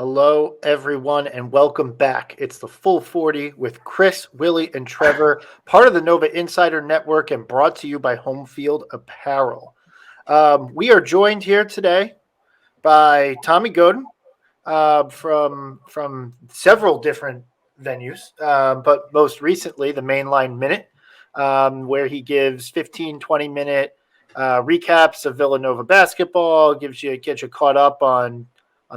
Hello, everyone, and welcome back. It's the Full 40 with Chris, Willie, and Trevor, part of the Nova Insider Network and brought to you by Homefield Apparel. We are joined here today by Tommy Godin from several different venues, but most recently the Mainline Minute, where he gives 15, 20-minute recaps of Villanova basketball, gets you caught up on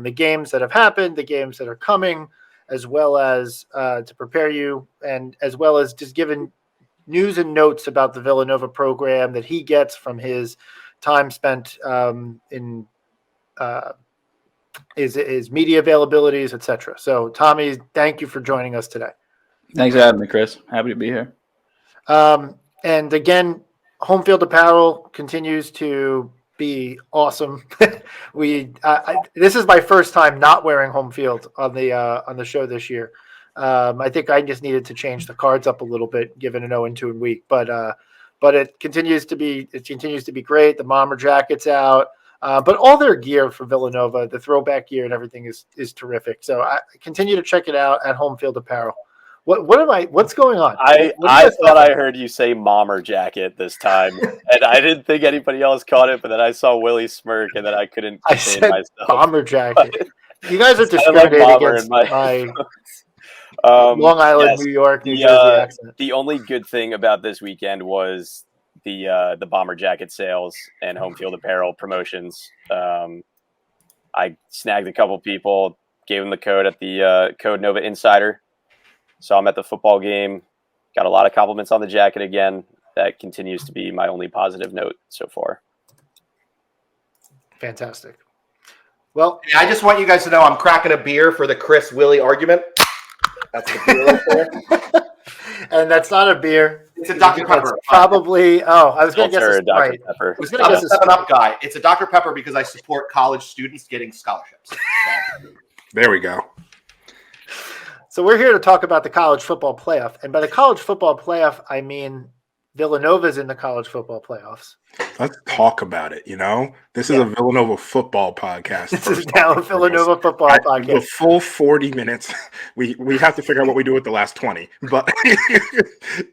the games that have happened, the games that are coming, as well as to prepare you, and as well as just giving news and notes about the Villanova program that he gets from his time spent in his media availabilities, etc. So, Tommy, thank you for joining us today. Thanks for having me, Chris. Happy to be here. And again, Homefield Apparel continues to be awesome. This is my first time not wearing Homefield on the show this year. I think I just needed to change the cards up a little bit, given an 0-2 week. But it continues to be great. The bomber jacket's out, but all their gear for Villanova, the throwback gear and everything is terrific. So I continue to check it out at Homefield Apparel. What's going on? I thought I heard you say bomber jacket this time, and I didn't think anybody else caught it, but then I saw Willie smirk, and then I couldn't contain myself. Bomber jacket. You guys are discriminating against my Long Island, New York, New Jersey accent. The only good thing about this weekend was the bomber jacket sales and Homefield Apparel promotions. I snagged a couple people, gave them the code at the Code Nova Insider. So I'm at the football game, got a lot of compliments on the jacket again. That continues to be my only positive note so far. Fantastic. Well, I just want you guys to know I'm cracking a beer for the Chris Willie argument. That's the beer right there. And that's not a beer. It's a Dr. Pepper. Probably. Oh, I was going to guess a Dr. Sprite. Pepper. I was going to guess a 7-Up guy. It's a Dr. Pepper because I support college students getting scholarships. There we go. So we're here to talk about the college football playoff. And by the college football playoff, I mean Villanova's in the college football playoffs. Let's talk about it, This is a Villanova football podcast. This is now a Villanova football podcast. The full 40 minutes. We have to figure out what we do with the last 20. But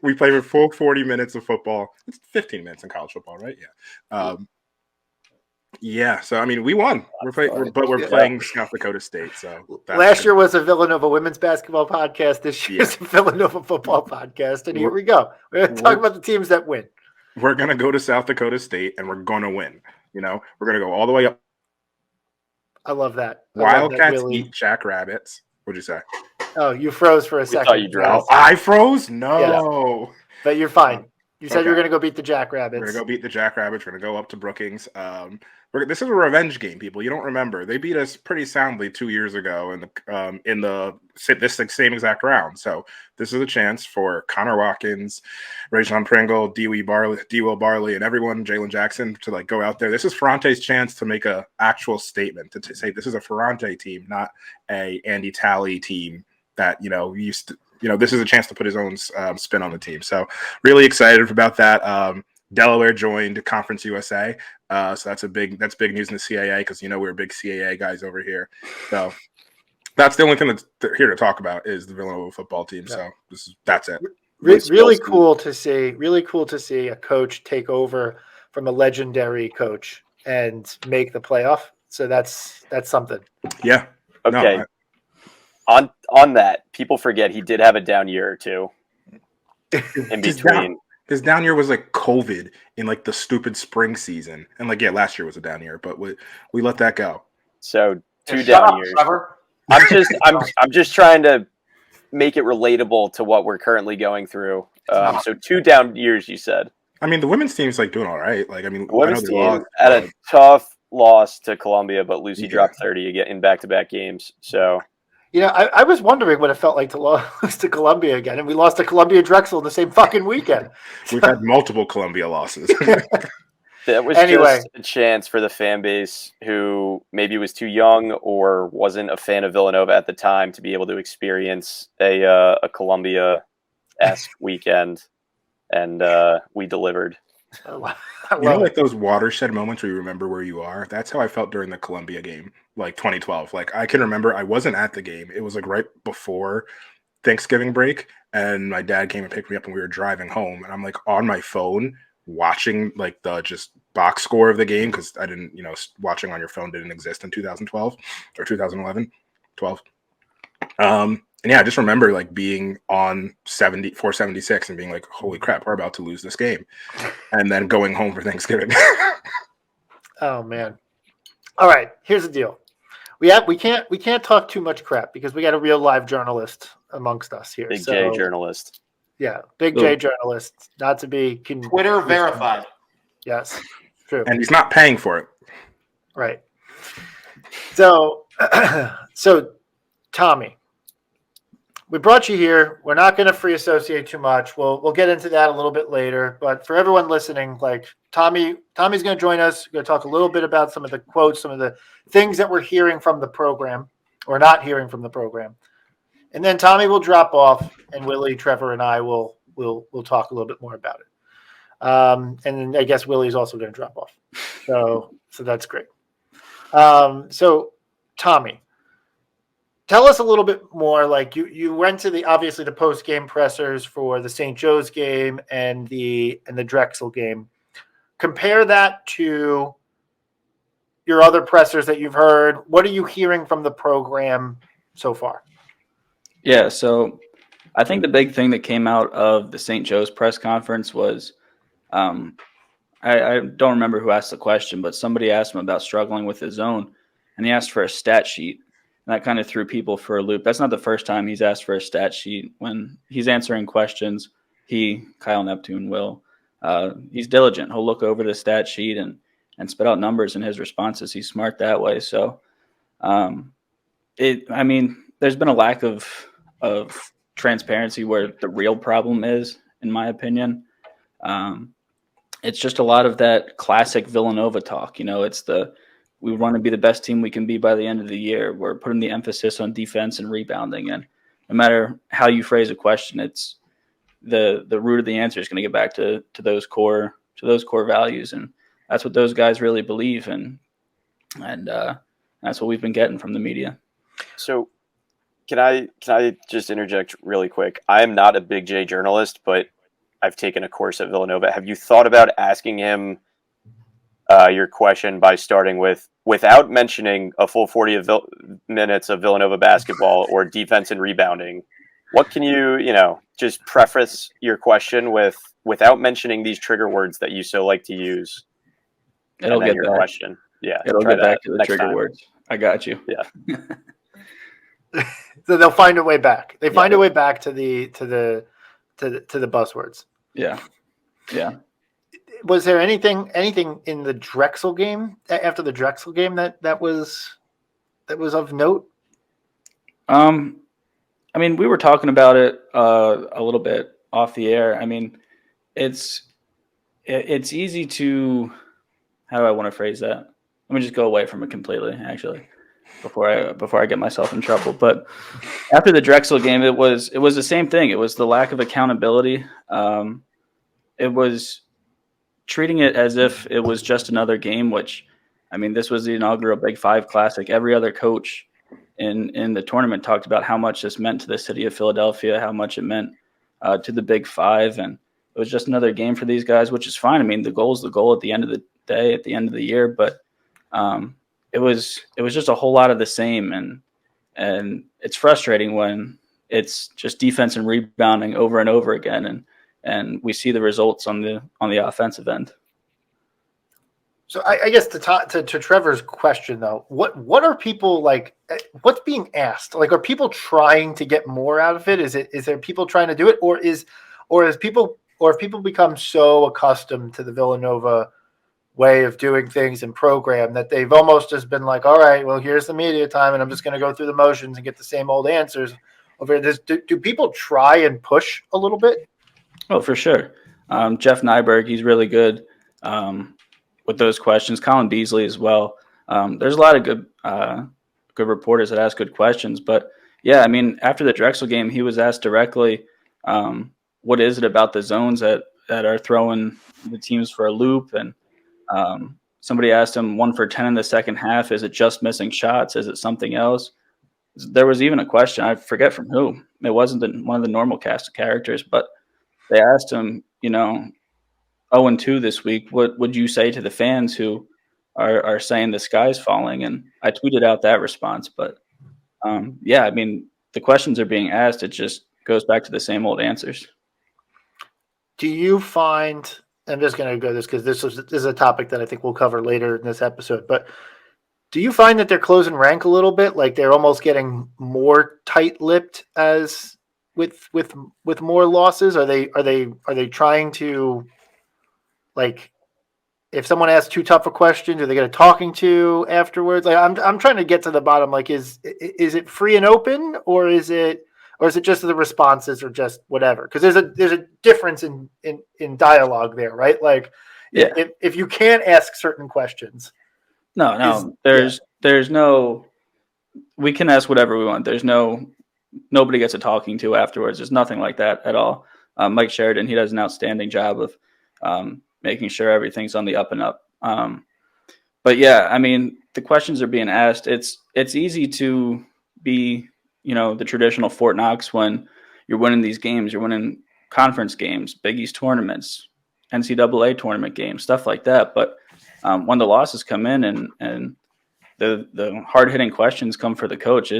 we play for full 40 minutes of football. It's 15 minutes in college football, right? Yeah. So I mean, we won. We're playing South Dakota State. So last year was a Villanova women's basketball podcast. This year's a Villanova football podcast, and here we go. We're going to talk about the teams that win. We're going to go to South Dakota State, and we're going to win. We're going to go all the way up. I love that. Wildcats eat jackrabbits. What'd you say? Oh, you froze for a second. Thought you dropped. I froze? No. Yes. But you're fine. You said you were going to go beat the Jackrabbits. We're going to go beat the Jackrabbits. We're going to go up to Brookings. This is a revenge game, people. You don't remember. They beat us pretty soundly 2 years ago in this same exact round. So this is a chance for Connor Watkins, Rajon Pringle, D-Will Barley, and everyone, Jalen Jackson, to go out there. This is Ferrante's chance to make an actual statement, to say this is a Ferrante team, not a Andy Talley team that, used to. This is a chance to put his own spin on the team. So really excited about that. Delaware joined Conference USA. So that's big news in the CAA because, we're big CAA guys over here. So that's the only thing that's here to talk about is the Villanova football team. Yeah. So that's it. Really cool to see a coach take over from a legendary coach and make the playoff. So that's something. Yeah. Okay. No, On that, people forget he did have a down year or two in between. His down year was COVID in the stupid spring season, and last year was a down year, but we let that go. So two down years. Trevor. I'm just trying to make it relatable to what we're currently going through. So 2 down years, you said. I mean, the women's team's doing all right. The women's team had a tough loss to Columbia, but Lucy dropped 30 again in back-to-back games. So. I was wondering what it felt like to lose to Columbia again, and we lost to Columbia Drexel in the same fucking weekend. We've had multiple Columbia losses. That was just a chance for the fan base who maybe was too young or wasn't a fan of Villanova at the time to be able to experience a Columbia-esque weekend, and we delivered. I love like it. those watershed moments where you remember where you are? That's how I felt during the Columbia game, like 2012. Like I can remember I wasn't at the game. It was like right before Thanksgiving break, and my dad came and picked me up and we were driving home, and I'm like on my phone watching like the just box score of the game because I didn't, watching on your phone didn't exist in 2012 or 2011, 12. And yeah, I just remember like being on 476 and being like, holy crap, we're about to lose this game. And then going home for Thanksgiving. Oh man. All right, here's the deal. We can't talk too much crap because we got a real live journalist amongst us here. Big J journalist. Yeah, Big J journalist. Not to be Twitter verified. Yes, true. And he's not paying for it. Right. So, Tommy, we brought you here. We're not going to free associate too much. We'll get into that a little bit later. But for everyone listening, like Tommy's going to join us. We're going to talk a little bit about some of the quotes, some of the things that we're hearing from the program or not hearing from the program. And then Tommy will drop off, and Willie, Trevor, and I will talk a little bit more about it. And then I guess Willie's also going to drop off. So that's great. So Tommy, tell us a little bit more. Like you went to obviously the post game pressers for the St. Joe's game and the Drexel game. Compare that to your other pressers that you've heard. What are you hearing from the program so far? Yeah, so I think the big thing that came out of the St. Joe's press conference was, I don't remember who asked the question, but somebody asked him about struggling with his zone, and he asked for a stat sheet. And that kind of threw people for a loop. That's not the first time he's asked for a stat sheet. When he's answering questions, Kyle Neptune will. He's diligent. He'll look over the stat sheet and spit out numbers in his responses. He's smart that way. So, there's been a lack of transparency where the real problem is, in my opinion. It's just a lot of that classic Villanova talk. We want to be the best team we can be by the end of the year. We're putting the emphasis on defense and rebounding. And no matter how you phrase a question, it's the root of the answer is going to get back to those core values. And that's what those guys really believe. And that's what we've been getting from the media. So can I just interject really quick? I am not a Big J journalist, but I've taken a course at Villanova. Have you thought about asking him your question by starting without mentioning a full 40 minutes of Villanova basketball or defense and rebounding? What can you just preface your question without mentioning these trigger words that you so like to use? It'll get your back. question. Yeah, it'll get back to the trigger words. I got you. Yeah. So they'll find a way back. They find a way back to the buzzwords. Yeah. Yeah. Was there anything in the Drexel game after the Drexel game that was of note? We were talking about it a little bit off the air. It's easy to, how do I want to phrase that? Let me just go away from it completely, actually, before I get myself in trouble. But after the Drexel game, it was the same thing. It was the lack of accountability. It was treating it as if it was just another game, which, this was the inaugural Big Five Classic. Every other coach in the tournament talked about how much this meant to the city of Philadelphia, how much it meant to the Big Five. And it was just another game for these guys, which is fine. The goal is the goal at the end of the day, at the end of the year. But it was just a whole lot of the same. And it's frustrating when it's just defense and rebounding over and over again. And we see the results on the offensive end. So I guess to Trevor's question though, what are people like? What's being asked? Like, are people trying to get more out of it? Is there people trying to do it, or have people become so accustomed to the Villanova way of doing things and program that they've almost just been like, all right, well, here's the media time, and I'm just going to go through the motions and get the same old answers over this. Do people try and push a little bit? Oh, for sure. Jeff Nyberg, he's really good with those questions. Colin Beasley as well. There's a lot of good reporters that ask good questions. But, after the Drexel game, he was asked directly, what is it about the zones that that are throwing the teams for a loop. And somebody asked him 1 for 10 in the second half. Is it just missing shots? Is it something else? There was even a question, I forget from who. It wasn't one of the normal cast of characters, but they asked him, 0-2 this week, what would you say to the fans who are saying the sky's falling? And I tweeted out that response. But yeah, I mean, the questions are being asked. It just goes back to the same old answers. Do you find, I'm just going to go this because this is a topic that I think we'll cover later in this episode, but do you find that they're closing rank a little bit? Like they're almost getting more tight-lipped as with more losses? Are they trying to, like, if someone asks too tough a question, do they get a talking to afterwards? Like I'm trying to get to the bottom. Like is it free and open, or is it just the responses or just whatever? Because there's a difference in dialogue there, right? Like Yeah. if you can't ask certain questions. No, there's no, we can ask whatever we want. Nobody gets a talking to afterwards. There's nothing like that at all. Mike Sheridan, he does an outstanding job of making sure everything's on the up and up. But yeah, I mean, the questions are being asked. It's easy to be, the traditional Fort Knox when you're winning these games. You're winning conference games, Big East tournaments, NCAA tournament games, stuff like that. But when the losses come in and the hard-hitting questions come for the coach,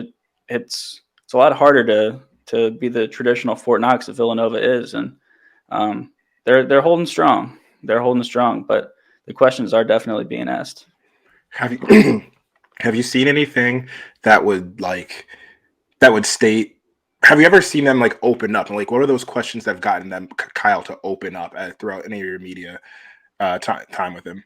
it's a lot harder to be the traditional Fort Knox that Villanova is. And they're holding strong. They're holding strong, but the questions are definitely being asked. Have you seen anything that would state? Have you ever seen them like open up? And like, what are those questions that have gotten them, Kyle, to open up throughout any of your media time with him?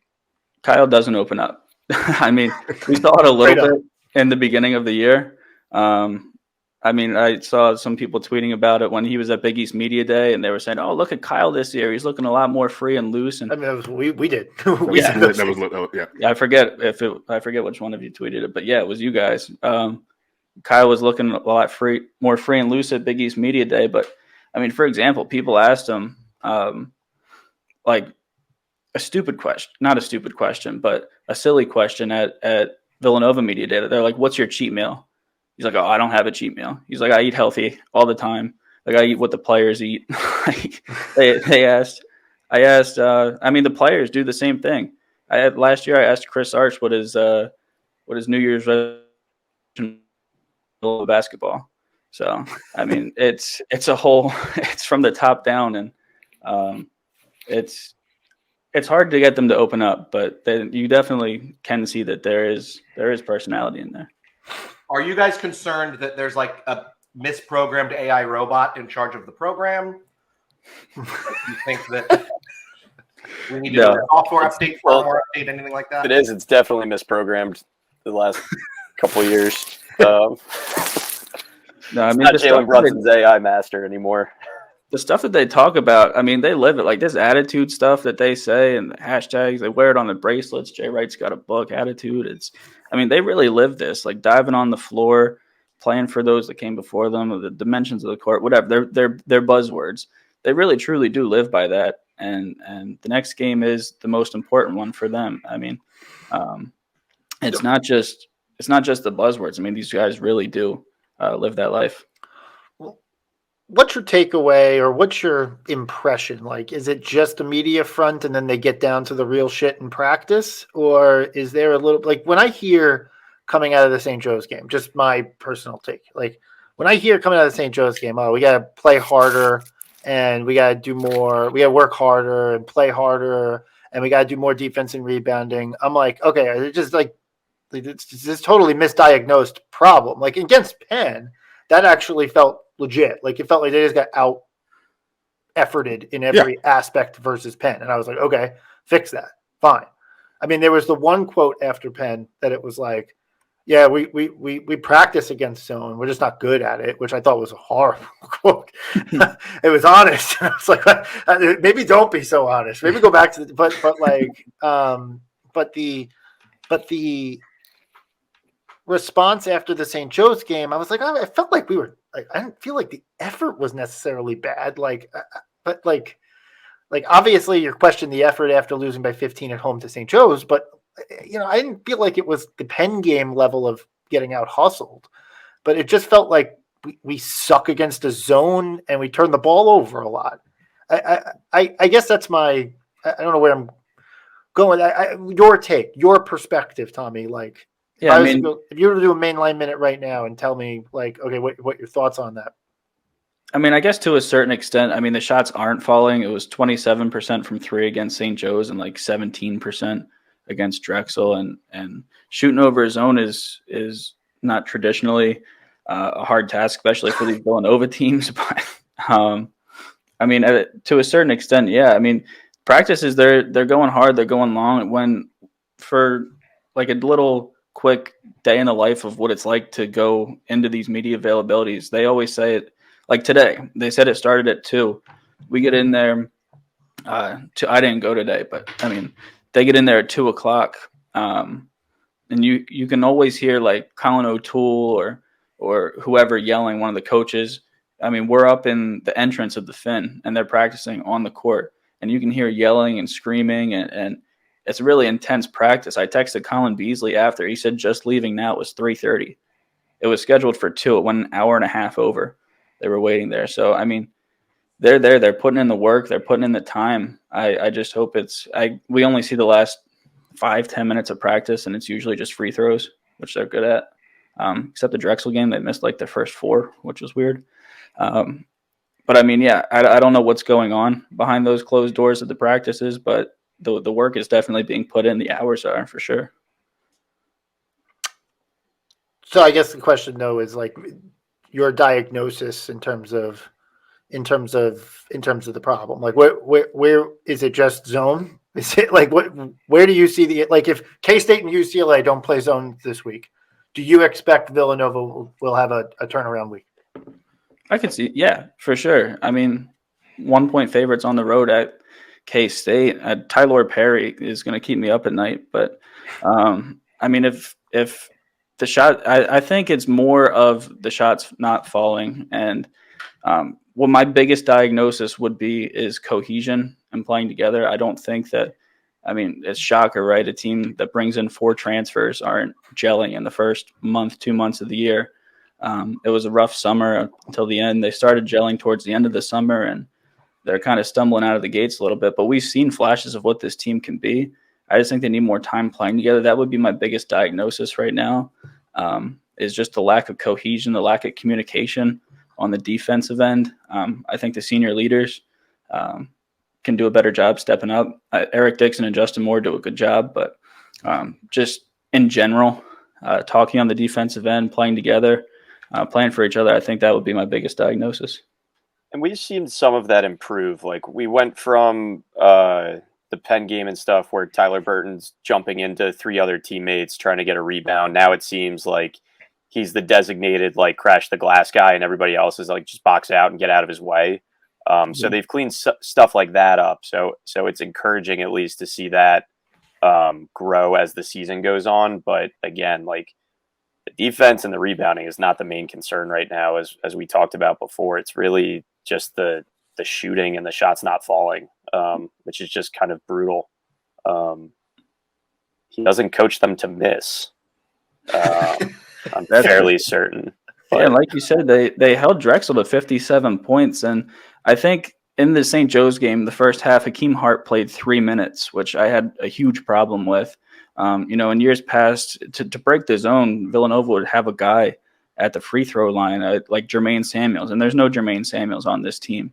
Kyle doesn't open up. I mean, we saw it a little bit in the beginning of the year. I mean, I saw some people tweeting about it when he was at Big East Media Day, and they were saying, "Oh, look at Kyle this year; he's looking a lot more free and loose." And I mean, we did. I forget which one of you tweeted it, but yeah, it was you guys. Kyle was looking a lot more free and loose at Big East Media Day. But I mean, for example, people asked him like a stupid question, not a stupid question, but a silly question at Villanova Media Day. They're like, "What's your cheat meal?" He's like, "Oh, I don't have a cheat meal." He's like, "I eat healthy all the time. Like I eat what the players eat." I asked. I mean, the players do the same thing. Last year I asked Chris Arch what his New Year's resolution of basketball. So I mean, it's from the top down, and it's hard to get them to open up, but you definitely can see that there is personality in there. Are you guys concerned that there's like a misprogrammed AI robot in charge of the program? Like, do you think that we need to do a software update, firmware update, anything like that? It is. It's definitely misprogrammed the last couple of years. No, I mean, not Jalen Brunson's AI master anymore. The stuff that they talk about, I mean, they live it. Like this attitude stuff that they say and the hashtags, they wear it on the bracelets. Jay Wright's got a book, Attitude. I mean, they really live this, like diving on the floor, playing for those that came before them, the dimensions of the court, whatever. They're buzzwords. They really, truly do live by that. And the next game is the most important one for them. I mean, it's not just the buzzwords. I mean, these guys really do live that life. What's your takeaway or what's your impression? Like, is it just a media front and then they get down to the real shit in practice? Or is there a little, like when I hear coming out of the St. Joe's game, just my personal take, like when I hear coming out of the St. Joe's game, oh, we got to play harder and we got to do more. We got to work harder and play harder and we got to do more defense and rebounding. I'm like, okay, it's just like, it's this totally misdiagnosed problem. Like against Penn, that actually felt legit. Like it felt like they just got out efforted in every aspect versus Penn. And I was like, okay, fix that. Fine. I mean, there was the one quote after Penn that it was like, yeah, we practice against zone. We're just not good at it, which I thought was a horrible quote. It was honest. I was like, maybe don't be so honest. Maybe go back to the response after the St. Joe's game, I was like, I felt like we were like, I didn't feel like the effort was necessarily bad. Like, but like, like obviously you question the effort after losing by 15 at home to St. Joe's, but I didn't feel like it was the Penn game level of getting out hustled, but it just felt like we suck against a zone and we turn the ball over a lot. I guess that's I don't know where I'm going. Your take, your perspective, Tommy. Like, Yeah, if you were to do a mainline minute right now and tell me, like, okay, what your thoughts on that? I mean, I guess to a certain extent, I mean, the shots aren't falling. It was 27% from three against St. Joe's and like 17% against Drexel, and shooting over his own is not traditionally a hard task, especially for these Villanova teams. But I mean, to a certain extent, yeah. I mean, practices they're going hard, they're going long. When for like a little quick day in the life of what it's like to go into these media availabilities, they always say it. Like today, they said it started at 2. We get in there. I didn't go today, but I mean, they get in there at 2:00, and you can always hear like Colin O'Toole or whoever yelling, one of the coaches. I mean, we're up in the entrance of the Finn, and they're practicing on the court, and you can hear yelling and screaming, and it's really intense practice. I texted Colin Beasley after. He said just leaving now it was 3:30. It was scheduled for 2. It went an hour and a half over. They were waiting there. So, I mean, they're there. They're putting in the work. They're putting in the time. I just hope we only see the last 5-10 minutes of practice, and it's usually just free throws, which they're good at. Except the Drexel game, they missed like their first 4, which was weird. But I mean, yeah, I don't know what's going on behind those closed doors at the practices, but the work is definitely being put in. The hours are for sure. So I guess the question though is like your diagnosis in terms of the problem. Like where is it just zone? Is it like where do you see like if K-State and UCLA don't play zone this week, do you expect Villanova will have a turnaround week? I could see, yeah, for sure. I mean, 1-point favorites on the road at K-State. Tyler Perry is going to keep me up at night, but I mean, if the shot, I think it's more of the shots not falling, and what my biggest diagnosis would be is cohesion and playing together. I don't think that. I mean, it's shocker, right? A team that brings in 4 transfers aren't gelling in the first month, 2 months of the year. It was a rough summer until the end. They started gelling towards the end of the summer, and they're kind of stumbling out of the gates a little bit. But we've seen flashes of what this team can be. I just think they need more time playing together. That would be my biggest diagnosis right now, is just the lack of cohesion, the lack of communication on the defensive end. I think the senior leaders can do a better job stepping up. Eric Dixon and Justin Moore do a good job, but just in general, talking on the defensive end, playing together, playing for each other, I think that would be my biggest diagnosis. And we've seen some of that improve. Like we went from the Penn game and stuff where Tyler Burton's jumping into 3 other teammates trying to get a rebound. Now it seems like he's the designated like crash the glass guy, and everybody else is like just box out and get out of his way. So they've cleaned stuff like that up. So it's encouraging at least to see that grow as the season goes on. But again, like the defense and the rebounding is not the main concern right now, as we talked about before. It's really just the shooting and the shots not falling, which is just kind of brutal. He doesn't coach them to miss. I'm fairly certain. But... Yeah, like you said, they held Drexel to 57 points, and I think in the St. Joe's game, the first half, Hakeem Hart played 3 minutes, which I had a huge problem with. In years past, to break the zone, Villanova would have a guy at the free throw line, like Jermaine Samuels, and there's no Jermaine Samuels on this team.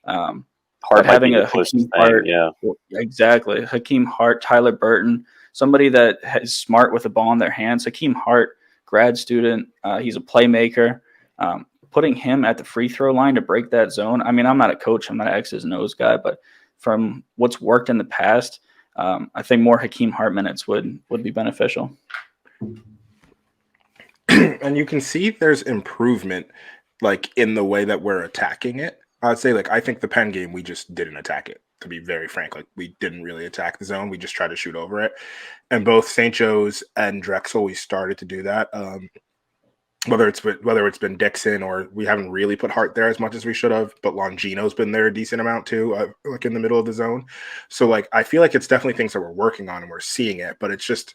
Hart having a Hakeem Hart, yeah, exactly. Hakeem Hart, Tyler Burton, somebody that is smart with the ball in their hands. Hakeem Hart, grad student, he's a playmaker. Putting him at the free throw line to break that zone. I mean, I'm not a coach, I'm not an X's and O's guy, but from what's worked in the past, I think more Hakeem Hart minutes would be beneficial. And you can see there's improvement, like in the way that we're attacking it. I'd say, like, I think the Penn game, we just didn't attack it, to be very frank. Like, we didn't really attack the zone. We just tried to shoot over it. And both St. Joe's and Drexel, we started to do that. whether it's been Dixon, or we haven't really put Hart there as much as we should have, but Longino's been there a decent amount too, like in the middle of the zone. So like I feel like it's definitely things that we're working on and we're seeing it, but it's just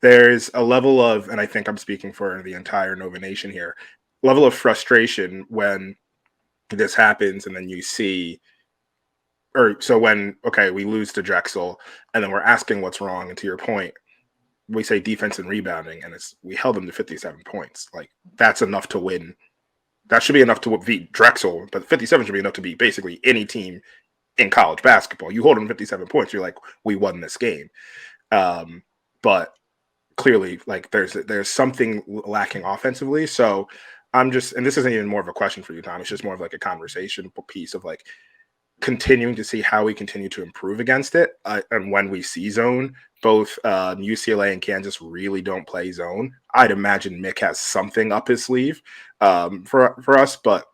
there's a level of, and I think I'm speaking for the entire Nova Nation here, level of frustration when this happens, and then you see, or so when we lose to Drexel, and then we're asking what's wrong, and to your point, we say defense and rebounding, and we held them to 57 points. Like that's enough to win. That should be enough to beat Drexel, but 57 should be enough to beat basically any team in college basketball. You hold them 57 points, you're like, we won this game. But clearly, like there's something lacking offensively. So I'm just, and this isn't even more of a question for you, Tom. It's just more of like a conversation piece of like continuing to see how we continue to improve against it. And when we see zone, both UCLA and Kansas really don't play zone. I'd imagine Mick has something up his sleeve for us, but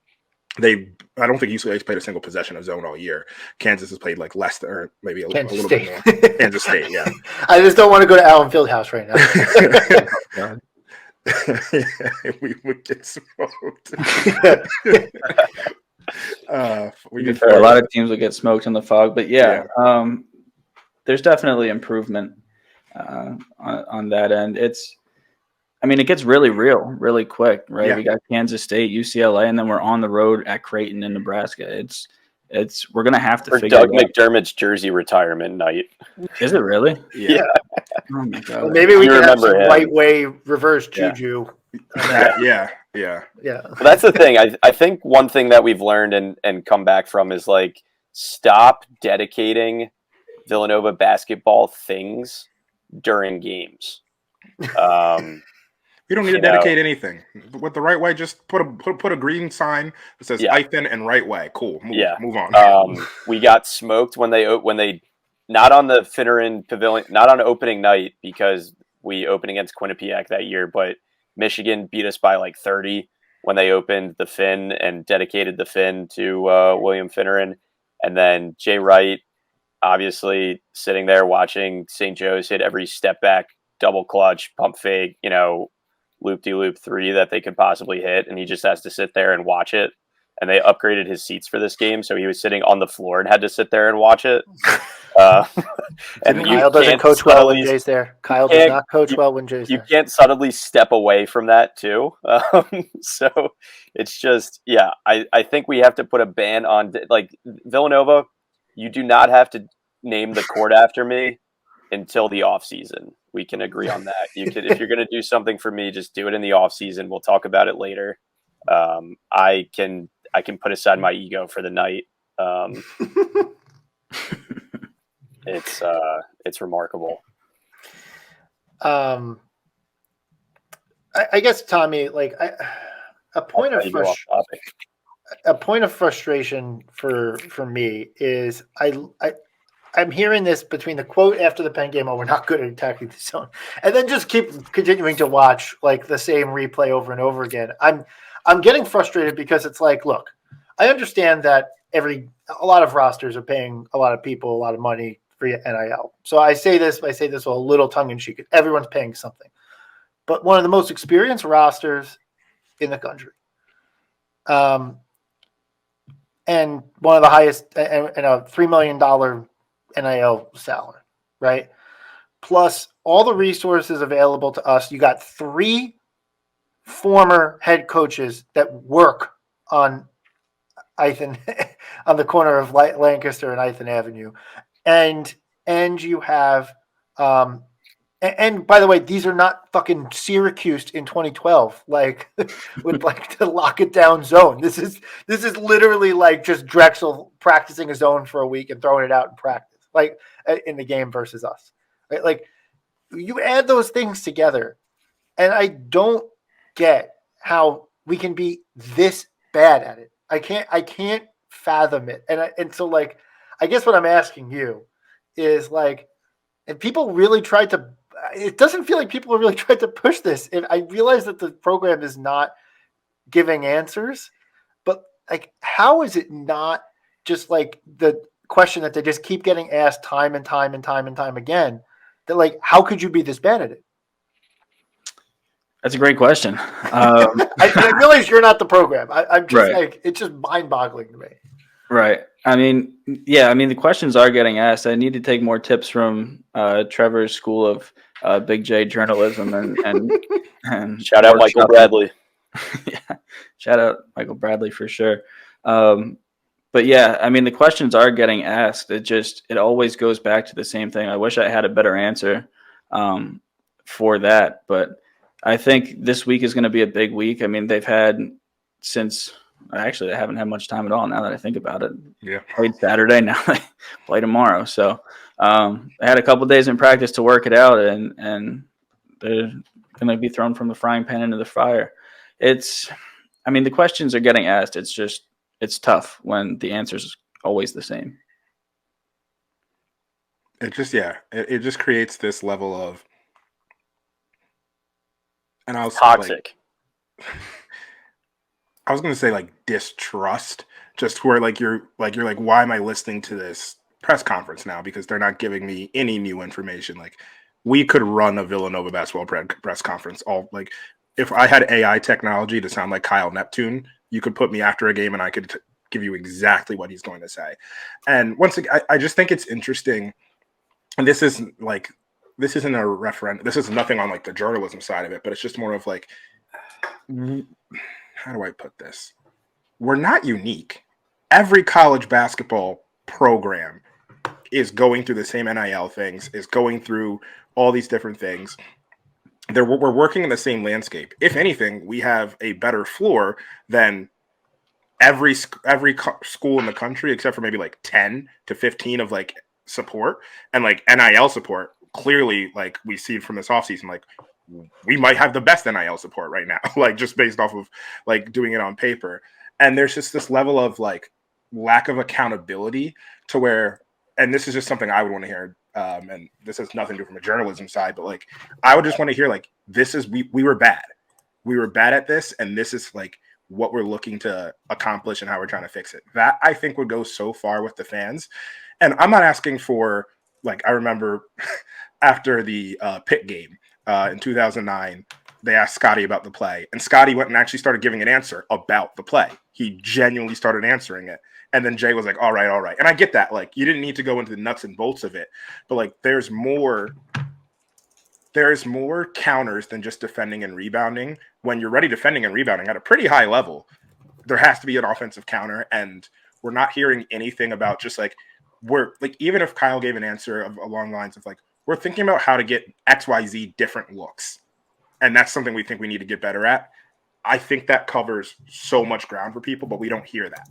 I don't think UCLA's played a single possession of zone all year. Kansas has played like less, or maybe a little bit more. Kansas State, yeah. I just don't want to go to Allen Fieldhouse right now. We would get smoked. A lot of teams will get smoked in the fog, but there's definitely improvement on that end. It gets really real, really quick, right? We got Kansas State, UCLA, and then we're on the road at Creighton in Nebraska. We're gonna have to figure Doug it out. McDermott's jersey retirement night. Is it really? Yeah. Oh my god. Well, maybe we You can have some remember him. right way reverse juju. Yeah. Well, that's the thing. I think one thing that we've learned and come back from is like stop dedicating Villanova basketball things during games. We don't need to dedicate anything. With the right way, just put a green sign that says Ithan and right way. Cool. Move on. We got smoked when they not on the Finneran Pavilion, not on opening night because we opened against Quinnipiac that year, but Michigan beat us by like 30 when they opened the Finn and dedicated the Finn to William Finneran. And then Jay Wright, obviously sitting there watching St. Joe's hit every step back, double clutch, pump fake, loop-de-loop three that they could possibly hit, and he just has to sit there and watch it. And they upgraded his seats for this game, so he was sitting on the floor and had to sit there and watch it. And Kyle doesn't coach well when Jay's there. Kyle does not coach well when Jay's there. You can't subtly step away from that too. So it's just, I think we have to put a ban on, like, Villanova, you do not have to name the court after me until the off season. We can agree on that. You can, if you're going to do something for me, just do it in the off season. We'll talk about it later. I can put aside my ego for the night. It's remarkable. I guess, Tommy, like a point of frustration for me is I'm hearing this between the quote after the Penn game, "Oh, we're not good at attacking the zone," and then just keep continuing to watch like the same replay over and over again. I'm getting frustrated because it's like, look, I understand that a lot of rosters are paying a lot of people a lot of money for NIL. So I say this with a little tongue in cheek. Everyone's paying something, but one of the most experienced rosters in the country, and one of the highest, and a $3 million NIL salary, right? Plus all the resources available to us. You got 3 former head coaches that work on Ithan, on the corner of Lancaster and Ithan Avenue. And you have, and by the way, these are not fucking Syracuse in 2012, like with like the lock it down zone. This is literally like just Drexel practicing a zone for a week and throwing it out in practice, like in the game versus us. Right? Like you add those things together, and I don't get how we can be this bad at it. I can't fathom it. And so like, I guess what I'm asking you is like, if people really tried to, it doesn't feel like people really tried to push this. And I realize that the program is not giving answers, but like, how is it not just like the question that they just keep getting asked time and time and time and time again, that like, how could you be this bad at it? That's a great question. I realize you're not the program. I'm just Right. like, it's just mind-boggling to me. Right. I mean, yeah. I mean, the questions are getting asked. I need to take more tips from Trevor's school of Big J journalism and Shout out Michael workshopping. Bradley. Yeah. Shout out Michael Bradley for sure. But yeah, I mean, the questions are getting asked. It always goes back to the same thing. I wish I had a better answer for that, but I think this week is going to be a big week. I mean, they've had since actually they haven't had much time at all. Now that I think about it, Yeah. played Saturday, now they play tomorrow. So I had a couple days in practice to work it out, and they're going to be thrown from the frying pan into the fire. I mean, the questions are getting asked. It's tough when the answer is always the same. It just creates this level of, and I was Toxic. I was going to say like distrust, just where you're like, why am I listening to this press conference now? Because they're not giving me any new information. Like, we could run a Villanova basketball press conference. If I had AI technology to sound like Kyle Neptune, you could put me after a game and I could give you exactly what he's going to say. And once again, I just think it's interesting. And this isn't a referendum. This is nothing on like the journalism side of it, but it's just more of like, how do I put this? We're not unique. Every college basketball program is going through the same NIL things, is going through all these different things. We're working in the same landscape. If anything, we have a better floor than every school in the country, except for maybe like 10 to 15 of like support and like NIL support. Clearly, like we see from this offseason, like we might have the best NIL support right now, like just based off of like doing it on paper. And there's just this level of like lack of accountability to where, and this is just something I would want to hear. And this has nothing to do from a journalism side, but like, I would just want to hear like, we were bad. We were bad at this. And this is like what we're looking to accomplish and how we're trying to fix it. That I think would go so far with the fans. And I'm not asking for, like, I remember after the Pitt game in 2009, they asked Scotty about the play, and Scotty went and actually started giving an answer about the play. He genuinely started answering it. And then Jay was like, all right. And I get that. Like, you didn't need to go into the nuts and bolts of it, but like, there's more counters than just defending and rebounding. When you're ready defending and rebounding at a pretty high level, there has to be an offensive counter. And we're not hearing anything about just like, we're like, even if Kyle gave an answer along the lines of like, we're thinking about how to get XYZ different looks. And that's something we think we need to get better at. I think that covers so much ground for people, but we don't hear that,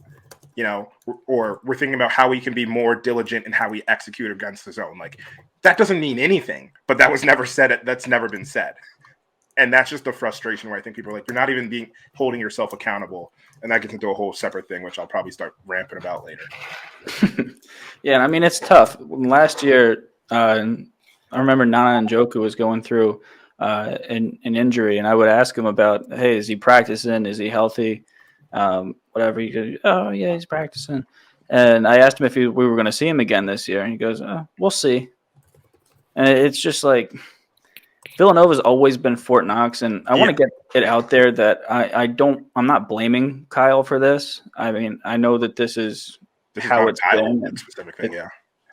you know, or we're thinking about how we can be more diligent in how we execute against the zone. Like, that doesn't mean anything, but that was never said. That's never been said. And that's just the frustration where I think people are like, you're not even holding yourself accountable. And that gets into a whole separate thing, which I'll probably start ramping about later. Yeah, I mean, it's tough. Last year, I remember Nana Njoku was going through an injury, and I would ask him about, hey, is he practicing? Is he healthy? Whatever. He goes, oh, yeah, he's practicing. And I asked him if we were going to see him again this year, and he goes, we'll see. And it's just like, Villanova's always been Fort Knox, and I want to get it out there that I'm not blaming Kyle for this. I mean, I know that this is how it's been. Specific thing,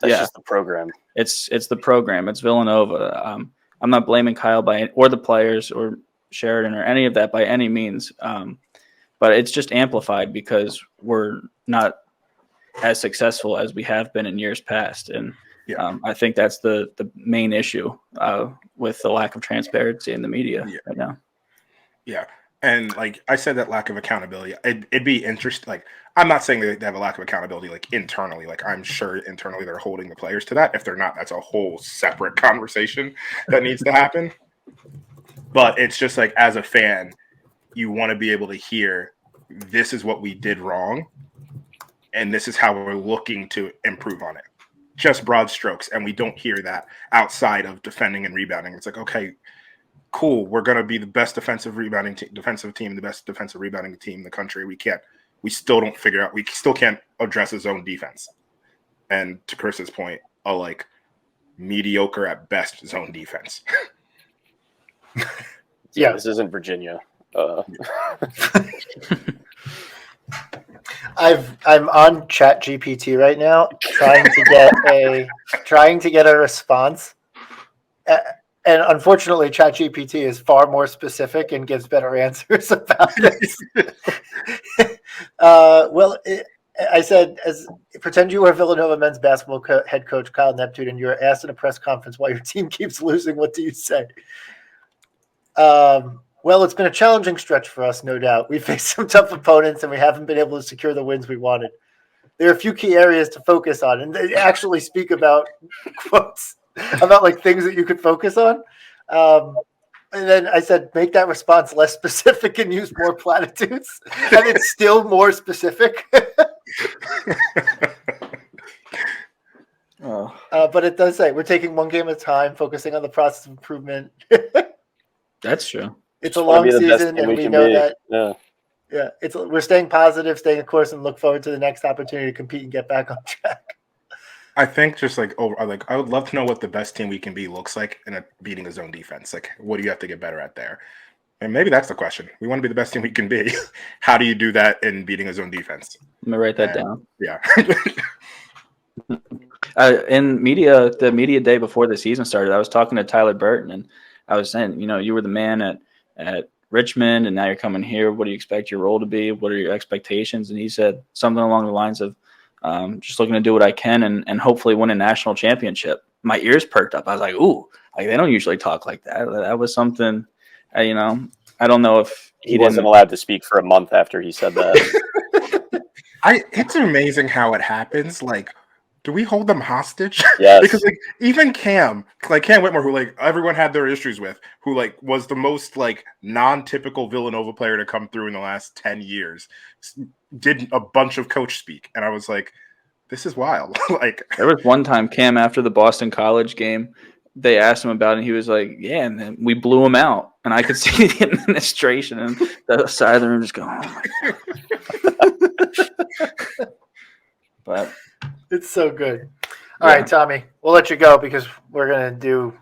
That's just the program. It's the program. It's Villanova. I'm not blaming Kyle or the players or Sheridan or any of that by any means. But it's just amplified because we're not as successful as we have been in years past. And I think that's the main issue with the lack of transparency in the media right now. Yeah. And like I said, that lack of accountability, it'd be interesting. Like, I'm not saying they have a lack of accountability, like internally. Like, I'm sure internally they're holding the players to that. If they're not, that's a whole separate conversation that needs to happen. But it's just like, as a fan, you want to be able to hear, this is what we did wrong, and this is how we're looking to improve on it. Just broad strokes. And we don't hear that outside of defending and rebounding. It's like, okay, cool, we're going to be the best defensive team, the best defensive rebounding team in the country. We still can't address a zone defense. And to Chris's point, a like mediocre at best zone defense. Yeah. This isn't Virginia. I'm on ChatGPT right now, trying to get a response, and unfortunately, ChatGPT is far more specific and gives better answers about this. I said, pretend you are Villanova men's basketball head coach Kyle Neptune, and you're asked in a press conference why your team keeps losing. What do you say? Well, it's been a challenging stretch for us, no doubt. We faced some tough opponents, and we haven't been able to secure the wins we wanted. There are a few key areas to focus on, and they actually speak about quotes about like things that you could focus on. And then I said, make that response less specific and use more platitudes, and it's still more specific. But it does say we're taking one game at a time, focusing on the process of improvement. That's true. It's a long season, and we know that. Yeah. We're staying positive, staying the course, and look forward to the next opportunity to compete and get back on track. I think just I would love to know what the best team we can be looks like in beating a zone defense. Like, what do you have to get better at there? And maybe that's the question. We want to be the best team we can be. How do you do that in beating a zone defense? Let me write that down. Yeah. In the media day before the season started, I was talking to Tyler Burton, and I was saying, you were the man at Richmond, and now you're coming here. What do you expect your role to be? What are your expectations? And he said something along the lines of, just looking to do what I can and hopefully win a national championship. My ears perked up. I was like, ooh, like they don't usually talk like that. That was something, I don't know if he wasn't allowed to speak for a month after he said that. It's amazing how it happens. Like, do we hold them hostage? Yes. Because even Cam Whitmore, who everyone had their issues with, who was the most non-typical Villanova player to come through in the last 10 years, did a bunch of coach speak, and I was like, this is wild. There was one time Cam after the Boston College game, they asked him about it, and he was like, yeah, and then we blew him out, and I could see the administration and the side of the room just going, oh my God. But it's so good. All right, Tommy, we'll let you go because we're going to do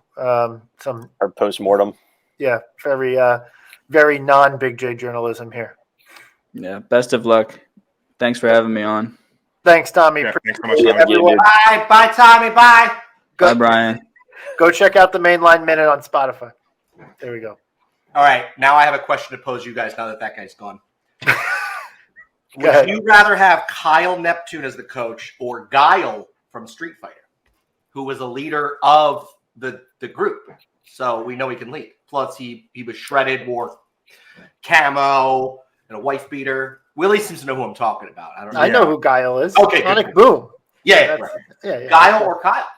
some our post-mortem. Yeah, very, very non-Big J journalism here. Yeah, best of luck. Thanks for having me on. Thanks, Tommy. Yeah, thanks so much, Tommy. Bye, Tommy. Bye. Bye, Brian. Go check out the Mainline Minute on Spotify. There we go. All right, now I have a question to pose you guys now that guy's gone. Would you rather have Kyle Neptune as the coach or Guile from Street Fighter, who was a leader of the group? So we know he can lead. Plus, he was shredded, wore camo, and a wife beater. Willie seems to know who I'm talking about. I don't know. I know who Guile is. Okay, Sonic Boom. Yeah, Right. Yeah. Guile or Kyle?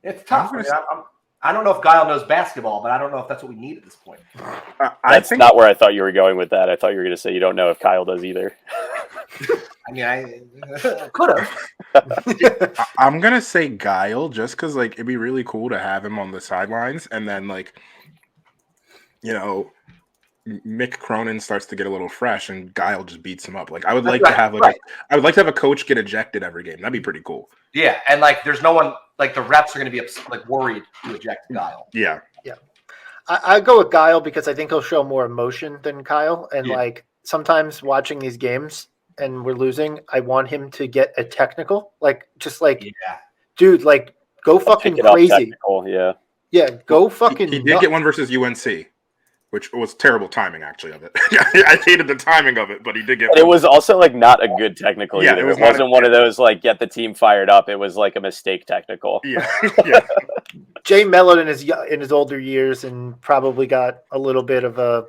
It's tough. I don't know if Guile knows basketball, but I don't know if that's what we need at this point. That's not where I thought you were going with that. I thought you were going to say you don't know if Kyle does either. I mean, I could have. I'm going to say Guile just because, it'd be really cool to have him on the sidelines. And then, Mick Cronin starts to get a little fresh and Guile just beats him up. I would like to have I would like to have a coach get ejected every game. That'd be pretty cool. Yeah, and there's no one the refs are going to be worried to eject Guile. Yeah. I go with Guile because I think he'll show more emotion than Kyle. And sometimes watching these games and we're losing, I want him to get a technical. Dude, go fucking crazy. Yeah, go fucking He did get one versus UNC, which was terrible timing actually of it. I hated the timing of it, but he did get one. It was also not a good technical either. It wasn't one of those get the team fired up. It was a mistake technical. Yeah. Jay mellowed in his older years and probably got a little bit of a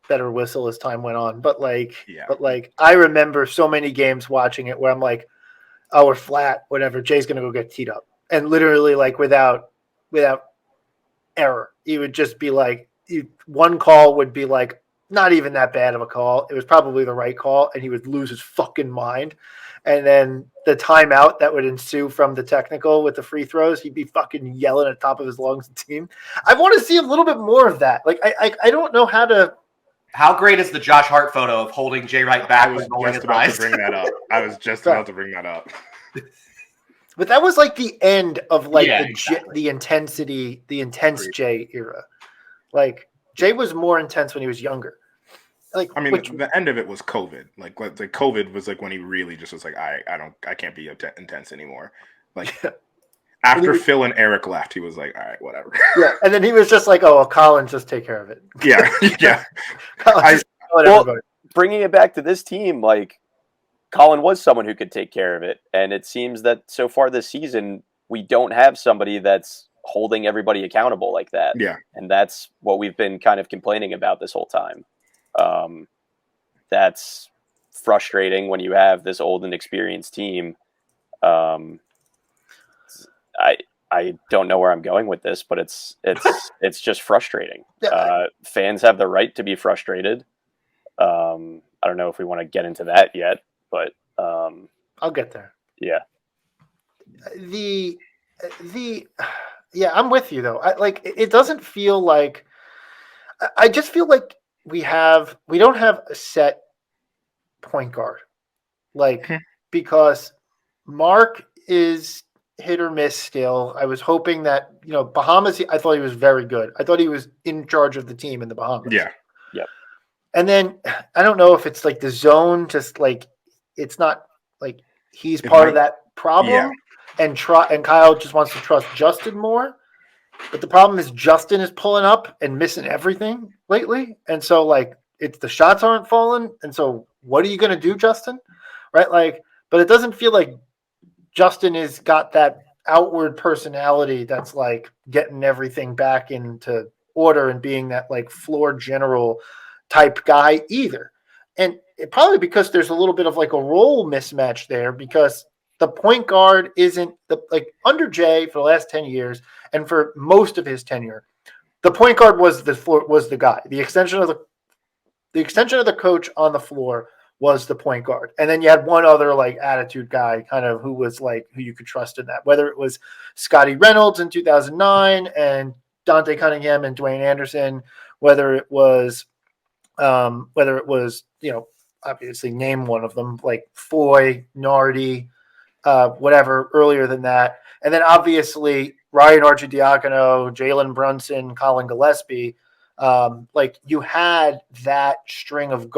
better whistle as time went on. But I remember so many games watching it where I'm like, oh, we're flat, whatever. Jay's gonna go get teed up. And literally without error, he would just be one call would be not even that bad of a call. It was probably the right call, and he would lose his fucking mind. And then the timeout that would ensue from the technical with the free throws, he'd be fucking yelling at the top of his lungs at the team. I want to see a little bit more of that. I don't know how to. How great is the Josh Hart photo of holding Jay Wright back? I was just about to bring that up. But that was the end of exactly. the intense Jay era. Like Jay was more intense when he was younger. Like I mean, the end of it was COVID. Like COVID was like when he really just was like, I can't be intense anymore. Like after Phil and Eric left, he was like, all right, whatever. Yeah, and then he was just like, oh, well, Colin, just take care of it. Yeah, yeah. Well, bringing it back to this team, like Colin was someone who could take care of it, and it seems that so far this season we don't have somebody that's holding everybody accountable like that. Yeah, and that's what we've been kind of complaining about this whole time. That's frustrating when you have this old and experienced team. I don't know where I'm going with this, but it's just frustrating. Fans have the right to be frustrated. I don't know if we want to get into that yet, but I'll get there. Yeah. Yeah, I'm with you though. It doesn't feel like. I just feel like we don't have a set point guard, because Mark is hit or miss still. I was hoping that Bahamas. I thought he was very good. I thought he was in charge of the team in the Bahamas. Yeah. Yep. And then I don't know if it's like the zone, just like it's not like he's part of that problem. Yeah. And Kyle just wants to trust Justin more. But the problem is Justin is pulling up and missing everything lately. And so it's the shots aren't falling. And so what are you going to do, Justin? Right? But it doesn't feel like Justin has got that outward personality that's like getting everything back into order and being that floor general type guy either. And probably because there's a little bit of a role mismatch there, because the point guard isn't under Jay for the last 10 years. And for most of his tenure, the point guard was the guy. The extension of the coach on the floor was the point guard. And then you had one other attitude guy kind of who was who you could trust in that, whether it was Scotty Reynolds in 2009 and Dante Cunningham and Dwayne Anderson, whether it was obviously name one of them, Foy, Nardi, whatever earlier than that. And then obviously Ryan Arcidiacono, Jalen Brunson, Colin Gillespie. You had that string of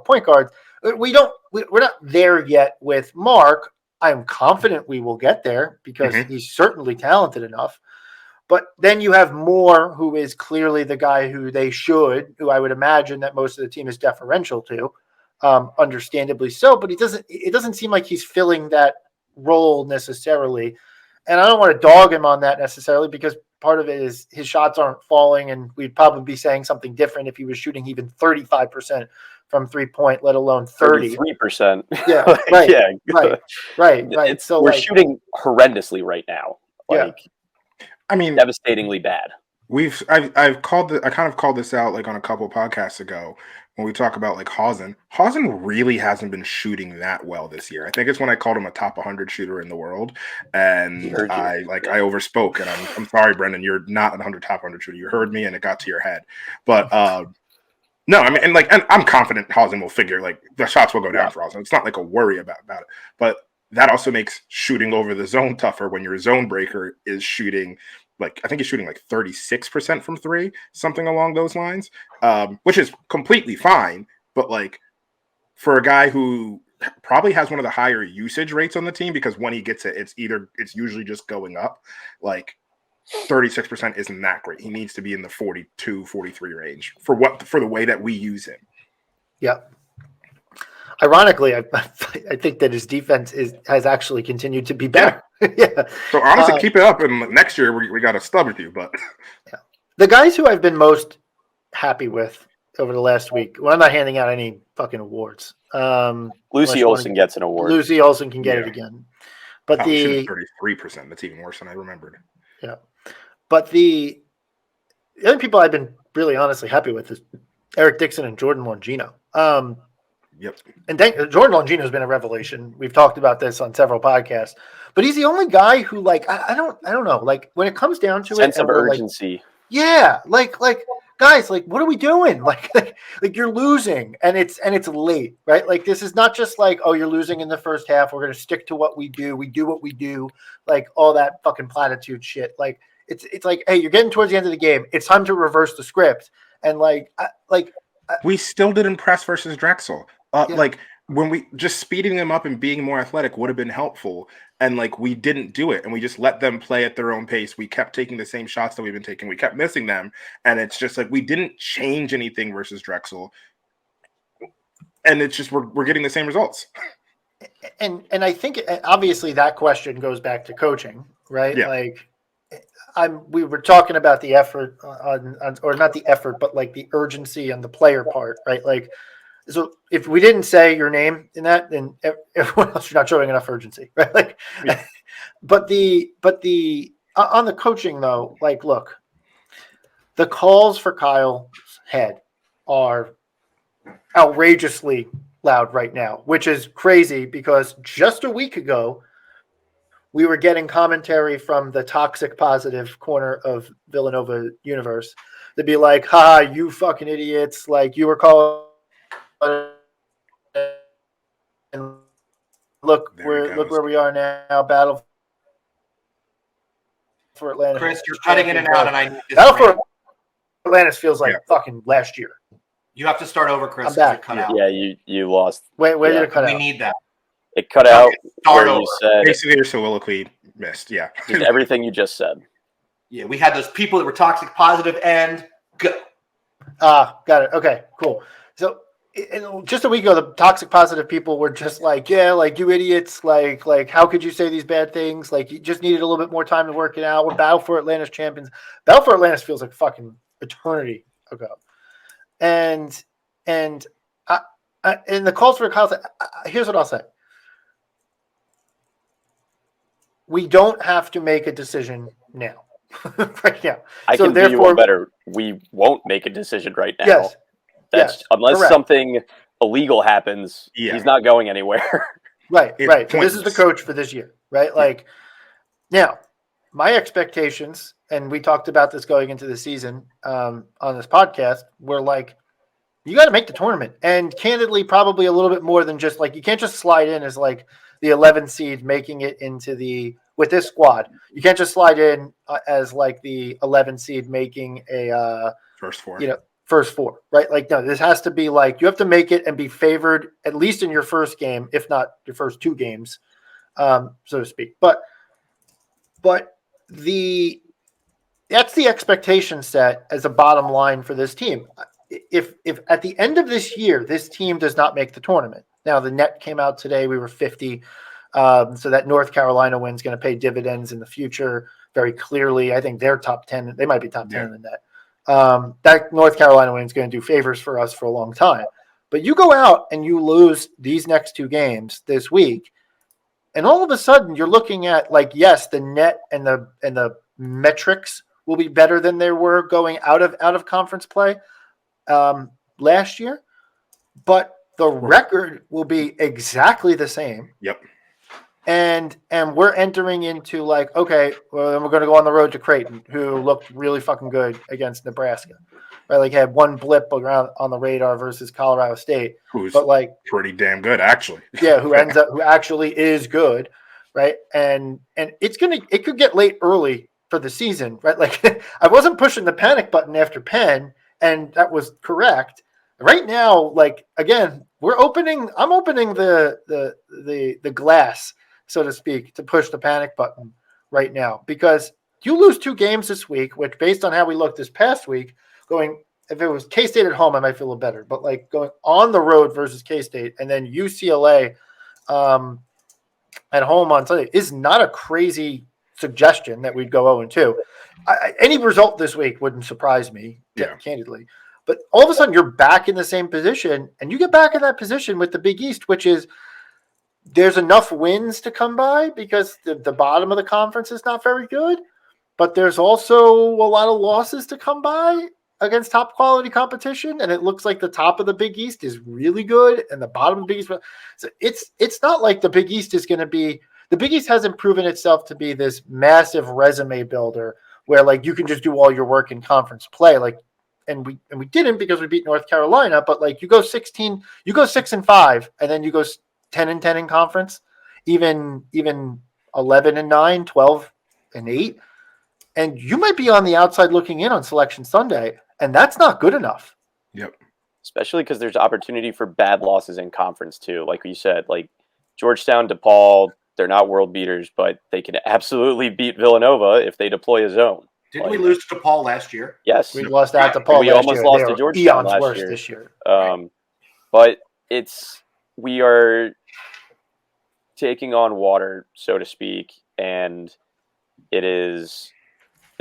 point guards. We're not there yet with Mark. I'm confident we will get there because he's certainly talented enough. But then you have Moore, who is clearly the guy who I would imagine that most of the team is deferential to, understandably so. But it doesn't seem like he's filling that role necessarily. And I don't want to dog him on that necessarily, because part of it is his shots aren't falling, and we'd probably be saying something different if he was shooting even 35% from 3-point, let alone 33%. Yeah, right. Yeah, right. So we're shooting horrendously right now. I mean, devastatingly bad. I kind of called this out on a couple podcasts ago when we talk about Hausen. Hausen really hasn't been shooting that well this year. I think it's when I called him a top 100 shooter in the world, and I overspoke. And I'm sorry, Brendan, you're not a top 100 shooter. You heard me, and it got to your head. But no, I mean, and I'm confident Hausen will figure the shots will go down for Hausen. It's not a worry about it. But that also makes shooting over the zone tougher when your zone breaker is shooting. I think he's shooting 36% from three, something along those lines, which is completely fine. But for a guy who probably has one of the higher usage rates on the team, because when he gets it, it's usually just going up. 36% isn't that great. He needs to be in the 42, 43 range for the way that we use him. Yeah. Ironically, I think that his defense has actually continued to be better. Yeah. So honestly, keep it up, and next year we got to stub with you. But the guys who I've been most happy with over the last week. Well, I'm not handing out any fucking awards. Lucy Olsen gets an award. Lucy Olsen can get it again. But 33%. That's even worse than I remembered. Yeah. But the other people I've been really honestly happy with is Eric Dixon and Jordan Longino. Yep. And Jordan Longino has been a revelation. We've talked about this on several podcasts, but he's the only guy who I don't know, when it comes down to sense of urgency. Guys, what are we doing? You're losing and it's late, right? This is not just you're losing in the first half. We're going to stick to what we do. We do what we do. All that fucking platitude shit. it's like, hey, you're getting towards the end of the game. It's time to reverse the script. And we still didn't press versus Drexel. Yeah. Like when we just speeding them up and being more athletic would have been helpful. And like we didn't do it, and we just let them play at their own pace. We kept taking the same shots that we've been taking. We kept missing them, and it's just like we didn't change anything versus Drexel. And it's just we're getting the same results. And I think obviously that question goes back to coaching, right? Yeah. Like we were talking about the effort on or not the effort, but like the urgency on the player part, right? Like, so if we didn't say your name in that, then everyone else, you're not showing enough urgency, right? Like, Yeah. but the on the coaching though, like, look, the calls for Kyle's head are outrageously loud right now, which is crazy because just a week ago we were getting commentary from the toxic positive corner of Villanova universe to be like, "Ha, you fucking idiots! Like you were calling." And look where we are now. Battle for Atlantis. Chris, you're cutting in and out, and I need this. Battle for Atlantis feels like fucking last year. You have to start over, Chris. I'm back. Cut out. Yeah, you lost. Where did it cut We out? need that. It cut out Start where over. you said Basically, your soliloquy missed. Yeah. just everything you just said. Yeah, we had those people that were toxic positive, and go. Got it. Okay, cool. So just a week ago, the toxic positive people were just like, yeah, like you idiots, like how could you say these bad things? Like you just needed a little bit more time to work it out. We're Battle for Atlantis champions. Battle for Atlantis feels like fucking eternity ago. And the calls for Kyle, here's what I'll say. We don't have to make a decision now. Right now. I So can do you therefore- one better. We won't make a decision right now. Yes. That's yes, unless correct. something illegal happens, Yeah. he's not going anywhere. Right, It's right. So this is the pointless. coach for this year, right? Like now, my expectations, and we talked about this going into the season on this podcast, were like, you got to make the tournament. And candidly, probably a little bit more than just like, you can't just slide in as like the 11th seed making it into with this squad. You can't just slide in as like the 11th seed making a, First four. first four, right? Like, no, this has to be like, you have to make it and be favored at least in your first game, if not your first two games, so to speak. But that's the expectation set as a bottom line for this team. If at the end of this year, this team does not make the tournament. Now the net came out today. We were 50. So that North Carolina win is going to pay dividends in the future very clearly. I think they're top 10. They might be top 10 in the net. That North Carolina win is going to do favors for us for a long time. But you go out and you lose these next two games this week, and all of a sudden you're looking at like, yes, the net and the metrics will be better than they were going out of conference play last year, but the record will be exactly the same. Yep. And we're entering into like, okay, well, then we're going to go on the road to Creighton, who looked really fucking good against Nebraska, right? Like had one blip around on the radar versus Colorado State, Who's but like pretty damn good, actually. yeah, who actually is good, right? And it could get late early for the season, right? Like I wasn't pushing the panic button after Penn, and that was correct. Right now, like again, I'm opening the glass, so to speak, to push the panic button right now, because you lose two games this week, which based on how we looked this past week, if it was K-State at home, I might feel a little better, but like going on the road versus K-State and then UCLA at home on Sunday is not a crazy suggestion that we'd go 0-2. Any result this week wouldn't surprise me, candidly. But all of a sudden you're back in the same position, and you get back in that position with the Big East, which is there's enough wins to come by because the bottom of the conference is not very good, but there's also a lot of losses to come by against top quality competition. And it looks like the top of the Big East is really good and the bottom of the Big East. So it's not like the Big East is going to be, the Big East hasn't proven itself to be this massive resume builder where like you can just do all your work in conference play. Like, and we didn't because we beat North Carolina, but like you go 6-5, and then you go 10-10 in conference, even 11-9, 12-8. and you might be on the outside looking in on Selection Sunday, and that's not good enough. Yep. Especially because there's opportunity for bad losses in conference too. Like you said, like Georgetown, DePaul, they're not world beaters, but they can absolutely beat Villanova if they deploy a zone. Didn't we lose to DePaul last year? Yes. We lost out to Paul We last almost year. lost They to are Georgetown eons last worse year. this year. But we are taking on water, so to speak, and this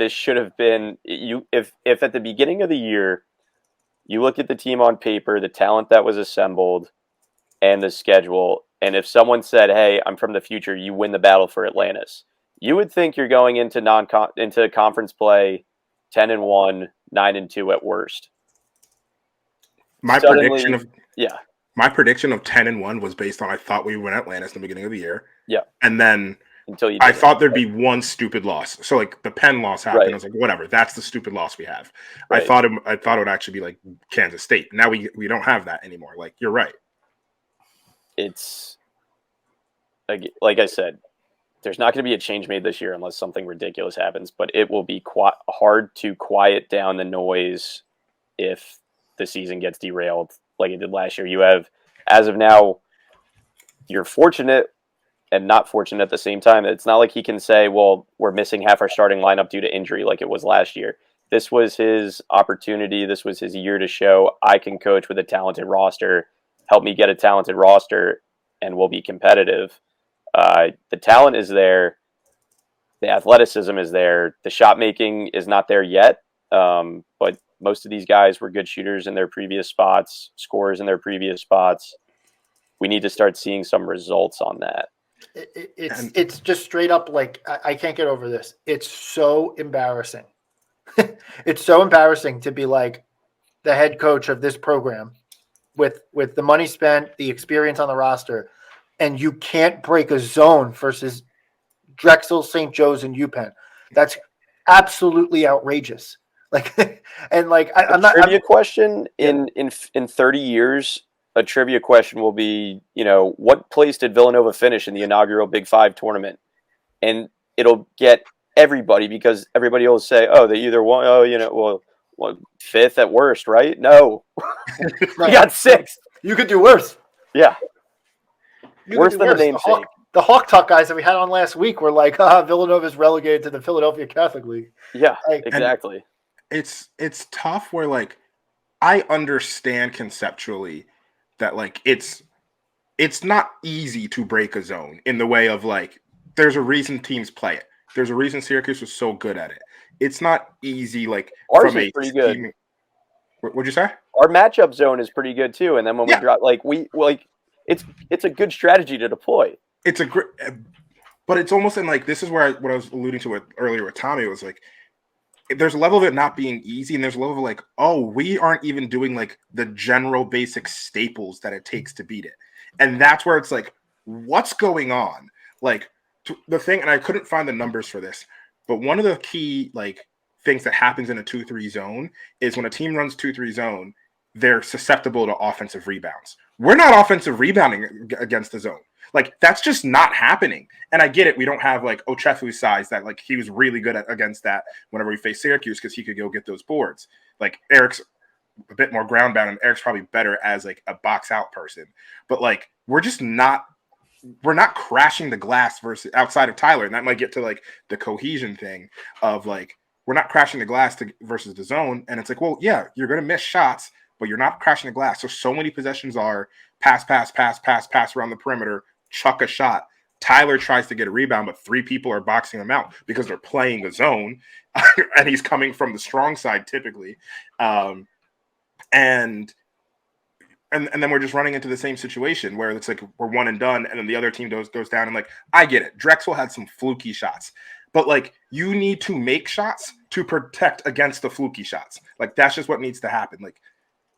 should have been if at the beginning of the year you look at the team on paper, the talent that was assembled, and the schedule, and if someone said, "Hey, I'm from the future," you win the battle for Atlantis, you would think you're going into into conference play 10-1, 9-2 at worst. My Suddenly, prediction of yeah. My prediction of 10-1 was based on I thought we would win Atlantis in the beginning of the year. Yeah. And then Until you I thought there'd be one stupid loss. So like the Penn loss happened. Right. I was like, whatever, that's the stupid loss we have. Right. I thought it would actually be like Kansas State. Now we don't have that anymore. Like, you're right. It's like I said, there's not going to be a change made this year unless something ridiculous happens, but it will be hard to quiet down the noise if the season gets derailed like it did last year. You have, as of now, you're fortunate and not fortunate at the same time. It's not like he can say, well, we're missing half our starting lineup due to injury like it was last year. This was his opportunity. This was his year to show I can coach with a talented roster. Help me get a talented roster and we'll be competitive. The talent is there. The athleticism is there. The shot making is not there yet. But most of these guys were good shooters in their previous spots, scorers in their previous spots. We need to start seeing some results on that. It's just straight up like I can't get over this. It's so embarrassing. It's so embarrassing to be like the head coach of this program with the money spent, the experience on the roster, and you can't break a zone versus Drexel, St. Joe's, and UPenn. That's absolutely outrageous. Like, and like I'm not trivia question in 30 years. A trivia question will be, what place did Villanova finish in the inaugural Big Five tournament? And it'll get everybody because everybody will say, oh, they either won, fifth at worst, right? No, we got sixth. You could do worse. Yeah. You Worse than the namesake. The Hawk Talk guys that we had on last week were like, Villanova's relegated to the Philadelphia Catholic League. Yeah, like, exactly. It's tough where like I understand conceptually that like it's not easy to break a zone in the way of like there's a reason teams play it. There's a reason Syracuse was so good at it. It's not easy like Ours from is a pretty scheme. good. What'd you say? Our matchup zone is pretty good too. And then when we drop, it's a good strategy to deploy. It's a great, but it's almost in like this is where what I was alluding to earlier with Tommy was like there's a level of it not being easy, and there's a level of like, oh, we aren't even doing like the general basic staples that it takes to beat it, and that's where it's like, what's going on? Like the thing, and I couldn't find the numbers for this, but one of the key like things that happens in a 2-3 zone is when a team runs 2-3 zone, they're susceptible to offensive rebounds. We're not offensive rebounding against the zone. Like, that's just not happening. And I get it. We don't have, like, Ochefu's size that, like, he was really good against that whenever we faced Syracuse because he could go get those boards. Like, Eric's a bit more ground-bound, and Eric's probably better as, like, a box-out person. But, like, we're not crashing the glass versus outside of Tyler. And that might get to, like, the cohesion thing of, like, we're not crashing the glass versus the zone. And it's like, well, yeah, you're going to miss shots, but you're not crashing the glass. So many possessions are pass around the perimeter, chuck a shot. Tyler tries to get a rebound, but 3 people are boxing him out because they're playing a zone, and he's coming from the strong side typically. And then we're just running into the same situation where it's like we're one and done, and then the other team goes down. And like, I get it. Drexel had some fluky shots, but like you need to make shots to protect against the fluky shots. Like that's just what needs to happen. Like,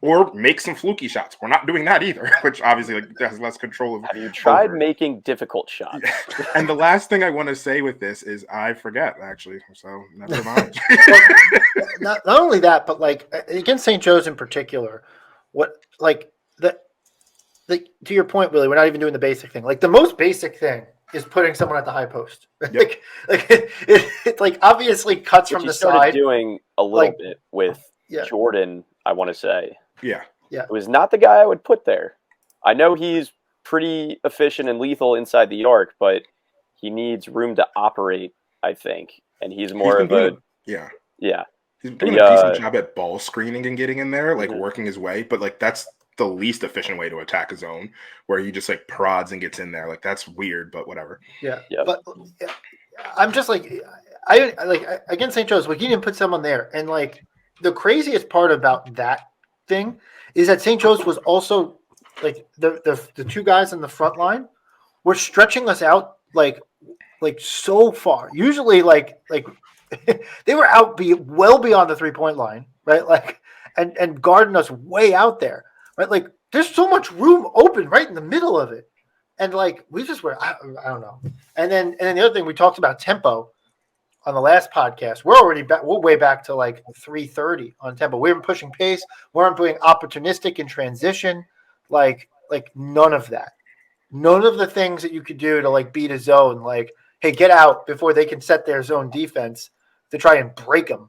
or make some fluky shots. We're not doing that either, which obviously like has less control of. Have you tried making difficult shots? And the last thing I want to say with this is I forget actually, so never mind. not only that, but like against St. Joe's in particular, what like the to your point, Willie, we're not even doing the basic thing. Like the most basic thing is putting someone at the high post. Yep. It like obviously cuts Which from he the started side. doing a little like- bit with Yeah. Jordan, I want to say. Yeah. It was not the guy I would put there. I know he's pretty efficient and lethal inside the arc, but he needs room to operate, I think. And he's more of a yeah. yeah. He's doing a decent job at ball screening and getting in there, like working his way, but like that's the least efficient way to attack a zone where he just like prods and gets in there. Like that's weird, but whatever. Yeah. Yep. But I'm just like I against St. Joe's, like he didn't put someone there. And like the craziest part about that thing is that St. Joe's was also like the two guys in the front line were stretching us out like so far. Usually like they were out well beyond the 3-point line, right? Like and guarding us way out there, right? Like there's so much room open right in the middle of it. And like we just were, I don't know. And then the other thing we talked about tempo on the last podcast. We're already back. We're way back to like 3:30 on tempo. We weren't pushing pace. We weren't being opportunistic in transition. Like none of that. None of the things that you could do to like beat a zone. Like, hey, get out before they can set their zone defense to try and break them.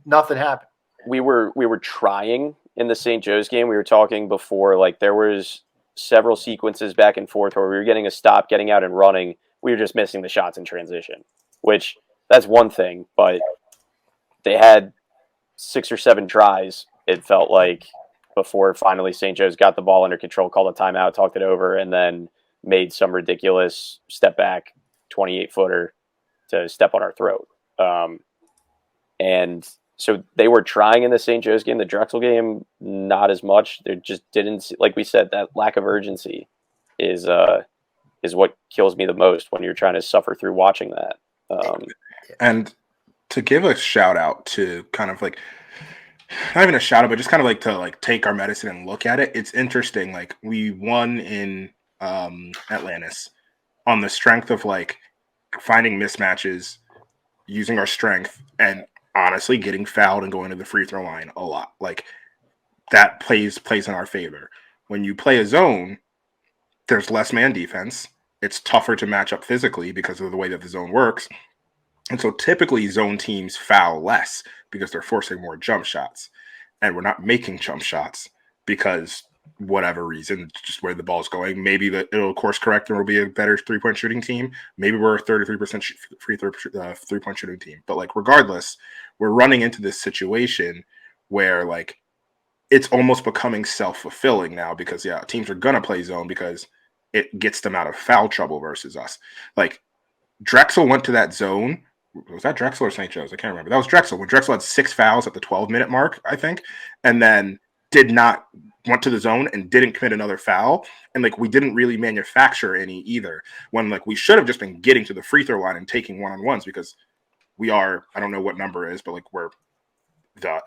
Nothing happened. We were trying in the St. Joe's game. We were talking before, like there was several sequences back and forth where we were getting a stop, getting out and running. We were just missing the shots in transition, which that's one thing, but they had 6 or 7 tries, it felt like, before finally St. Joe's got the ball under control, called a timeout, talked it over, and then made some ridiculous step back 28-footer to step on our throat. And so they were trying in the St. Joe's game. The Drexel game, not as much. They just didn't see, like we said, that lack of urgency is what kills me the most when you're trying to suffer through watching that. And to give a shout out to kind of like, not even a shout out, but just kind of like to like take our medicine and look at it. It's interesting. Like we won in Atlantis on the strength of like finding mismatches, using our strength, and honestly getting fouled and going to the free throw line a lot. Like that plays in our favor. When you play a zone, there's less man defense. It's tougher to match up physically because of the way that the zone works. And so typically zone teams foul less because they're forcing more jump shots. And we're not making jump shots because whatever reason, just where the ball's going. Maybe it'll course correct and we'll be a better 3-point shooting team. Maybe we're a 33% free 3-point shooting team. But like regardless, we're running into this situation where like it's almost becoming self-fulfilling now because teams are gonna play zone because it gets them out of foul trouble versus us. Like Drexel went to that zone. Was that Drexel or St. Joe's? I can't remember. That was Drexel. When Drexel had 6 fouls at the 12-minute mark, I think, and then went to the zone and didn't commit another foul. And like we didn't really manufacture any either. When like we should have just been getting to the free throw line and taking one-on-ones because we are, I don't know what number it is, but like we're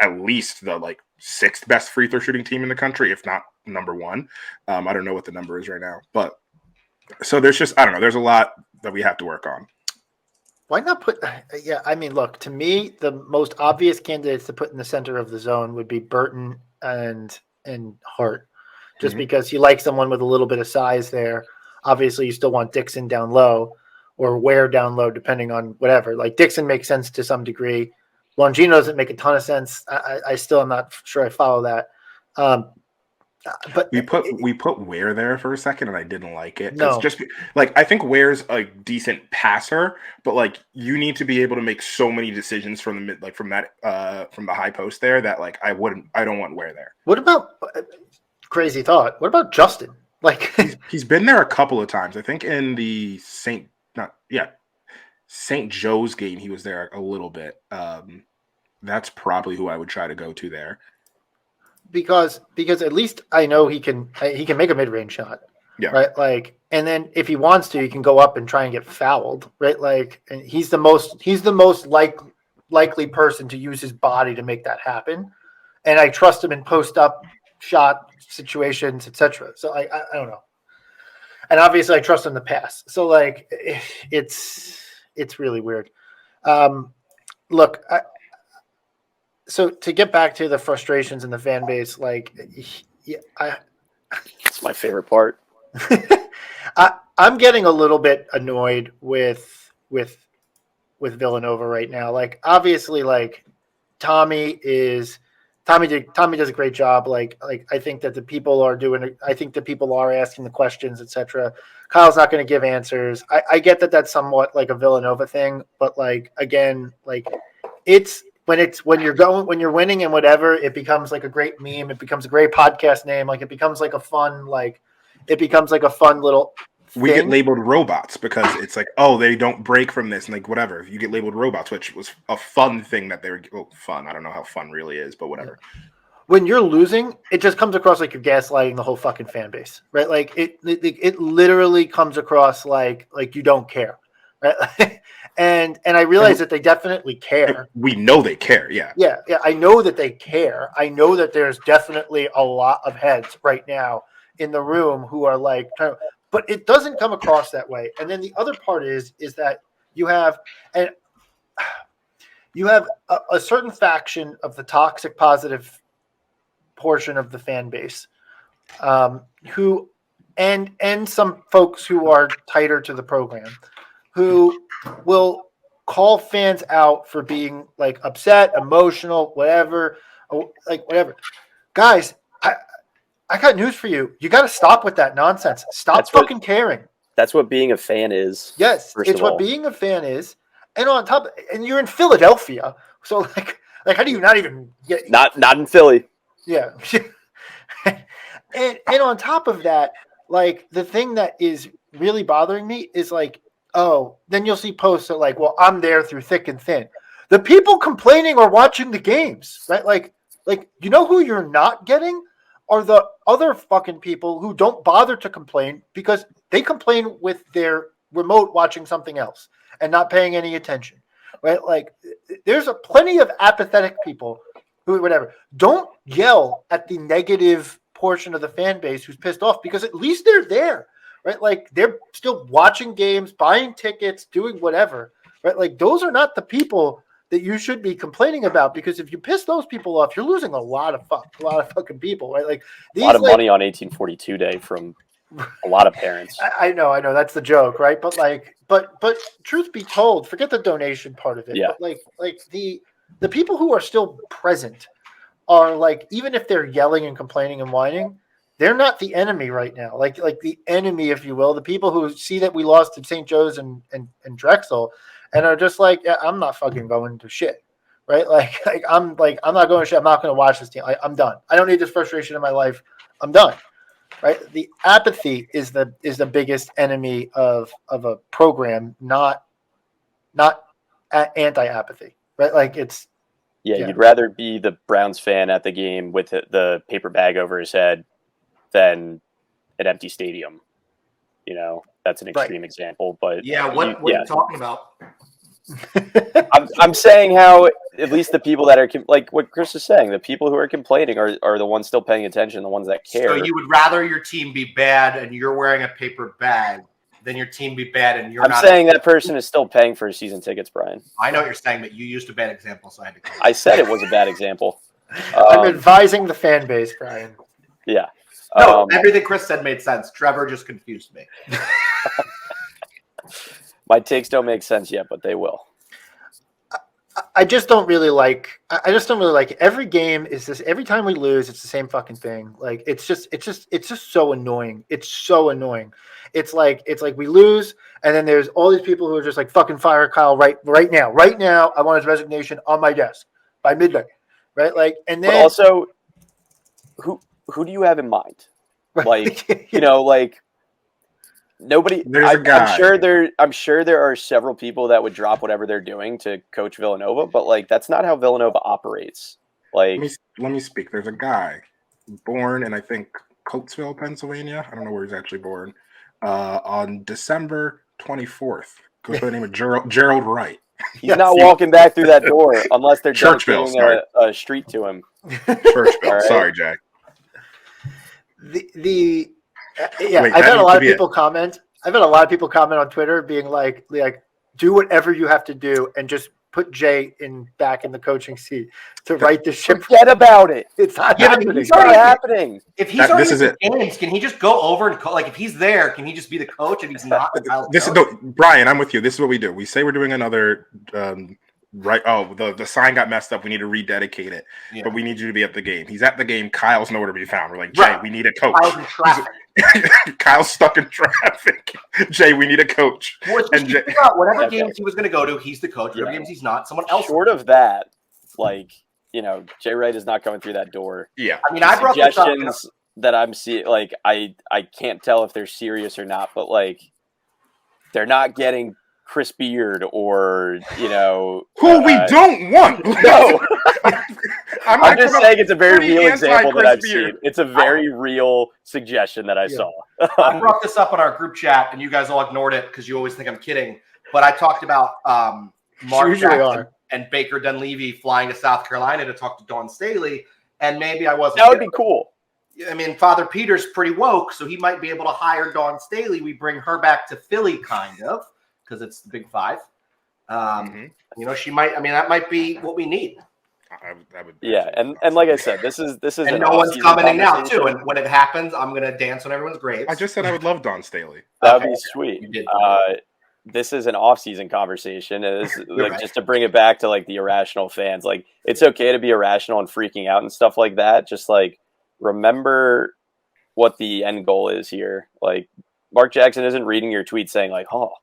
at least the like 6th best free throw shooting team in the country, if not number 1. I don't know what the number is right now, but so there's just, I don't know, there's a lot that we have to work on. Why not put? Yeah, I mean, look, to me, the most obvious candidates to put in the center of the zone would be Burton and Hart, just because you like someone with a little bit of size there. Obviously, you still want Dixon down low or Ware down low, depending on whatever. Like Dixon makes sense to some degree. Longino doesn't make a ton of sense. I still am not sure I follow that. But we put Ware there for a second, and I didn't like it. No. Just like I think Ware's a decent passer, but like you need to be able to make so many decisions from the mid, like from that from the high post there that like I don't want Ware there. What about crazy thought? What about Justin? Like he's been there a couple of times. I think in the St. Joe's game he was there a little bit. That's probably who I would try to go to there. Because at least I know he can make a mid-range shot. Yeah. Right. Like, and then if he wants to, he can go up and try and get fouled. Right. Like, and he's the most likely person to use his body to make that happen. And I trust him in post-up shot situations, etc. So I don't know. And obviously I trust him to pass. So like it's really weird. Look, so to get back to the frustrations in the fan base, like it's my favorite part. I'm getting a little bit annoyed with Villanova right now. Like, obviously, like Tommy does a great job. Like I think that the people are asking the questions, etc. Kyle's not going to give answers. I get that that's somewhat like a Villanova thing, but like, again, like when you're winning and whatever, it becomes like a great meme. It becomes a great podcast name. Like, it becomes like a fun little We get thing. labeled robots because it's like, oh, they don't break from this, and like whatever. You get labeled robots, which was a fun thing that they were fun. I don't know how fun really is, but whatever. When you're losing, it just comes across like you're gaslighting the whole fucking fan base, right? Like it literally comes across like you don't care, right? and I realize that they definitely care. We know they care, yeah. Yeah. I know that they care. I know that there's definitely a lot of heads right now in the room who are like, but it doesn't come across that way. And then the other part is that you have a certain faction of the toxic positive portion of the fan base, who and some folks who are tighter to the program, who will call fans out for being like upset, emotional, whatever. Guys, I got news for you. You got to stop with that nonsense. Stop fucking caring. That's what being a fan is. Yes, it's what being a fan is. And on top, and you're in Philadelphia, so like how do you not even get not in Philly? Yeah. and on top of that, like, the thing that is really bothering me is like, oh, then you'll see posts that like, well, I'm there through thick and thin. The people complaining are watching the games, right? Like you know who you're not getting are the other fucking people who don't bother to complain because they complain with their remote watching something else and not paying any attention, right? Like, there's plenty of apathetic people who, whatever, don't yell at the negative portion of the fan base who's pissed off, because at least they're there, right? Like, they're still watching games, buying tickets, doing whatever, right? Like, those are not the people that you should be complaining about, because if you piss those people off, you're losing a lot of fucking people, right? Like, a lot of money on 1842 Day from a lot of parents. I know that's the joke, right? But like, but truth be told, forget the donation part of it. Yeah. But like the people who are still present are like, even if they're yelling and complaining and whining, they're not the enemy right now. Like the enemy, if you will, the people who see that we lost to St. Joe's and Drexel and are just like, yeah, I'm not fucking going to shit, right? Like I'm not going to shit. I'm not going to watch this team. I'm done. I don't need this frustration in my life. I'm done. Right? The apathy is the biggest enemy of a program, not anti-apathy, right? Like, it's You'd rather be the Browns fan at the game with the paper bag over his head than an empty stadium. You know, that's an extreme example, but what are you talking about? I'm saying how at least the people that are like what Chris is saying, the people who are complaining are the ones still paying attention, the ones that care. So you would rather your team be bad and you're wearing a paper bag than your team be bad and you're not. I'm saying that person is still paying for season tickets, Brian. I know what you're saying, but you used a bad example, so I had to. I said it was a bad example. I'm advising the fan base, Brian. Yeah. No, everything Chris said made sense. Trevor just confused me. My takes don't make sense yet, but they will. I just don't really like. Every game is this. Every time we lose, it's the same fucking thing. Like, it's just so annoying. It's so annoying. It's like we lose, and then there's all these people who are just like, fucking fire Kyle right now. Right now, I want his resignation on my desk by midnight. Right? Like, and then but also, who do you have in mind? Like, you know, like. Nobody. I'm sure there are several people that would drop whatever they're doing to coach Villanova, but like, that's not how Villanova operates. Like, let me speak. There's a guy born in, I think, Coatesville, Pennsylvania. I don't know where he's actually born. On December 24th, goes by the name of Gerald Wright. He's not walking back through that door unless they're Churchville, dedicating a street to him. Churchville. Right. Sorry, Jack. I've had a lot of people comment. I've had a lot of people comment on Twitter being like, do whatever you have to do and just put Jay back in the coaching seat to right the ship. Forget about it. It's not Yeah, happening. It's not happening. If he's This is already in the games, can he just go over and like if he's there, can he just be the coach and he's not the Kyle This is Brian. I'm with you. This is what we do. We say we're doing another. Right. Oh, the sign got messed up. We need to rededicate it. Yeah. But we need you to be at the game. He's at the game. Kyle's nowhere to be found. We're like, Jay, Right. we need a coach. Kyle's in traffic. Kyle's stuck in traffic. Jay, we need a coach. Well, And Jay, whatever games he was going to go to, he's the coach. Whatever games he's not, someone else. Short of that, like, Jay Wright is not going through that door. yeah. I mean, I brought this up. Suggestions that I'm seeing, like, I can't tell if they're serious or not, but like, they're not getting Chris Beard or Who we don't want. No. I'm just saying it's a very pretty real example that anti-Chris I've Beard. seen. It's a very real suggestion that I saw. I brought this up on our group chat, and you guys all ignored it because you always think I'm kidding. But I talked about Mark Usually Jackson are. and Baker Dunleavy flying to South Carolina to talk to Dawn Staley, and maybe I wasn't. That would be cool. I mean, Father Peter's pretty woke, so he might be able to hire Dawn Staley. We bring her back to Philly, kind of, because it's the Big Five. She might. I mean, that might be what we need. I would. Yeah, and like I said, this is And no one's commenting now too. And when it happens, I'm gonna dance on everyone's graves. I just said I would love Dawn Staley. That would be You sweet. did. This is an off-season conversation. And this, like, right. just to bring it back to like the irrational fans. Like, it's okay to be irrational and freaking out and stuff like that. Just like remember what the end goal is here. Like, Mark Jackson isn't reading your tweet saying like, "Oh,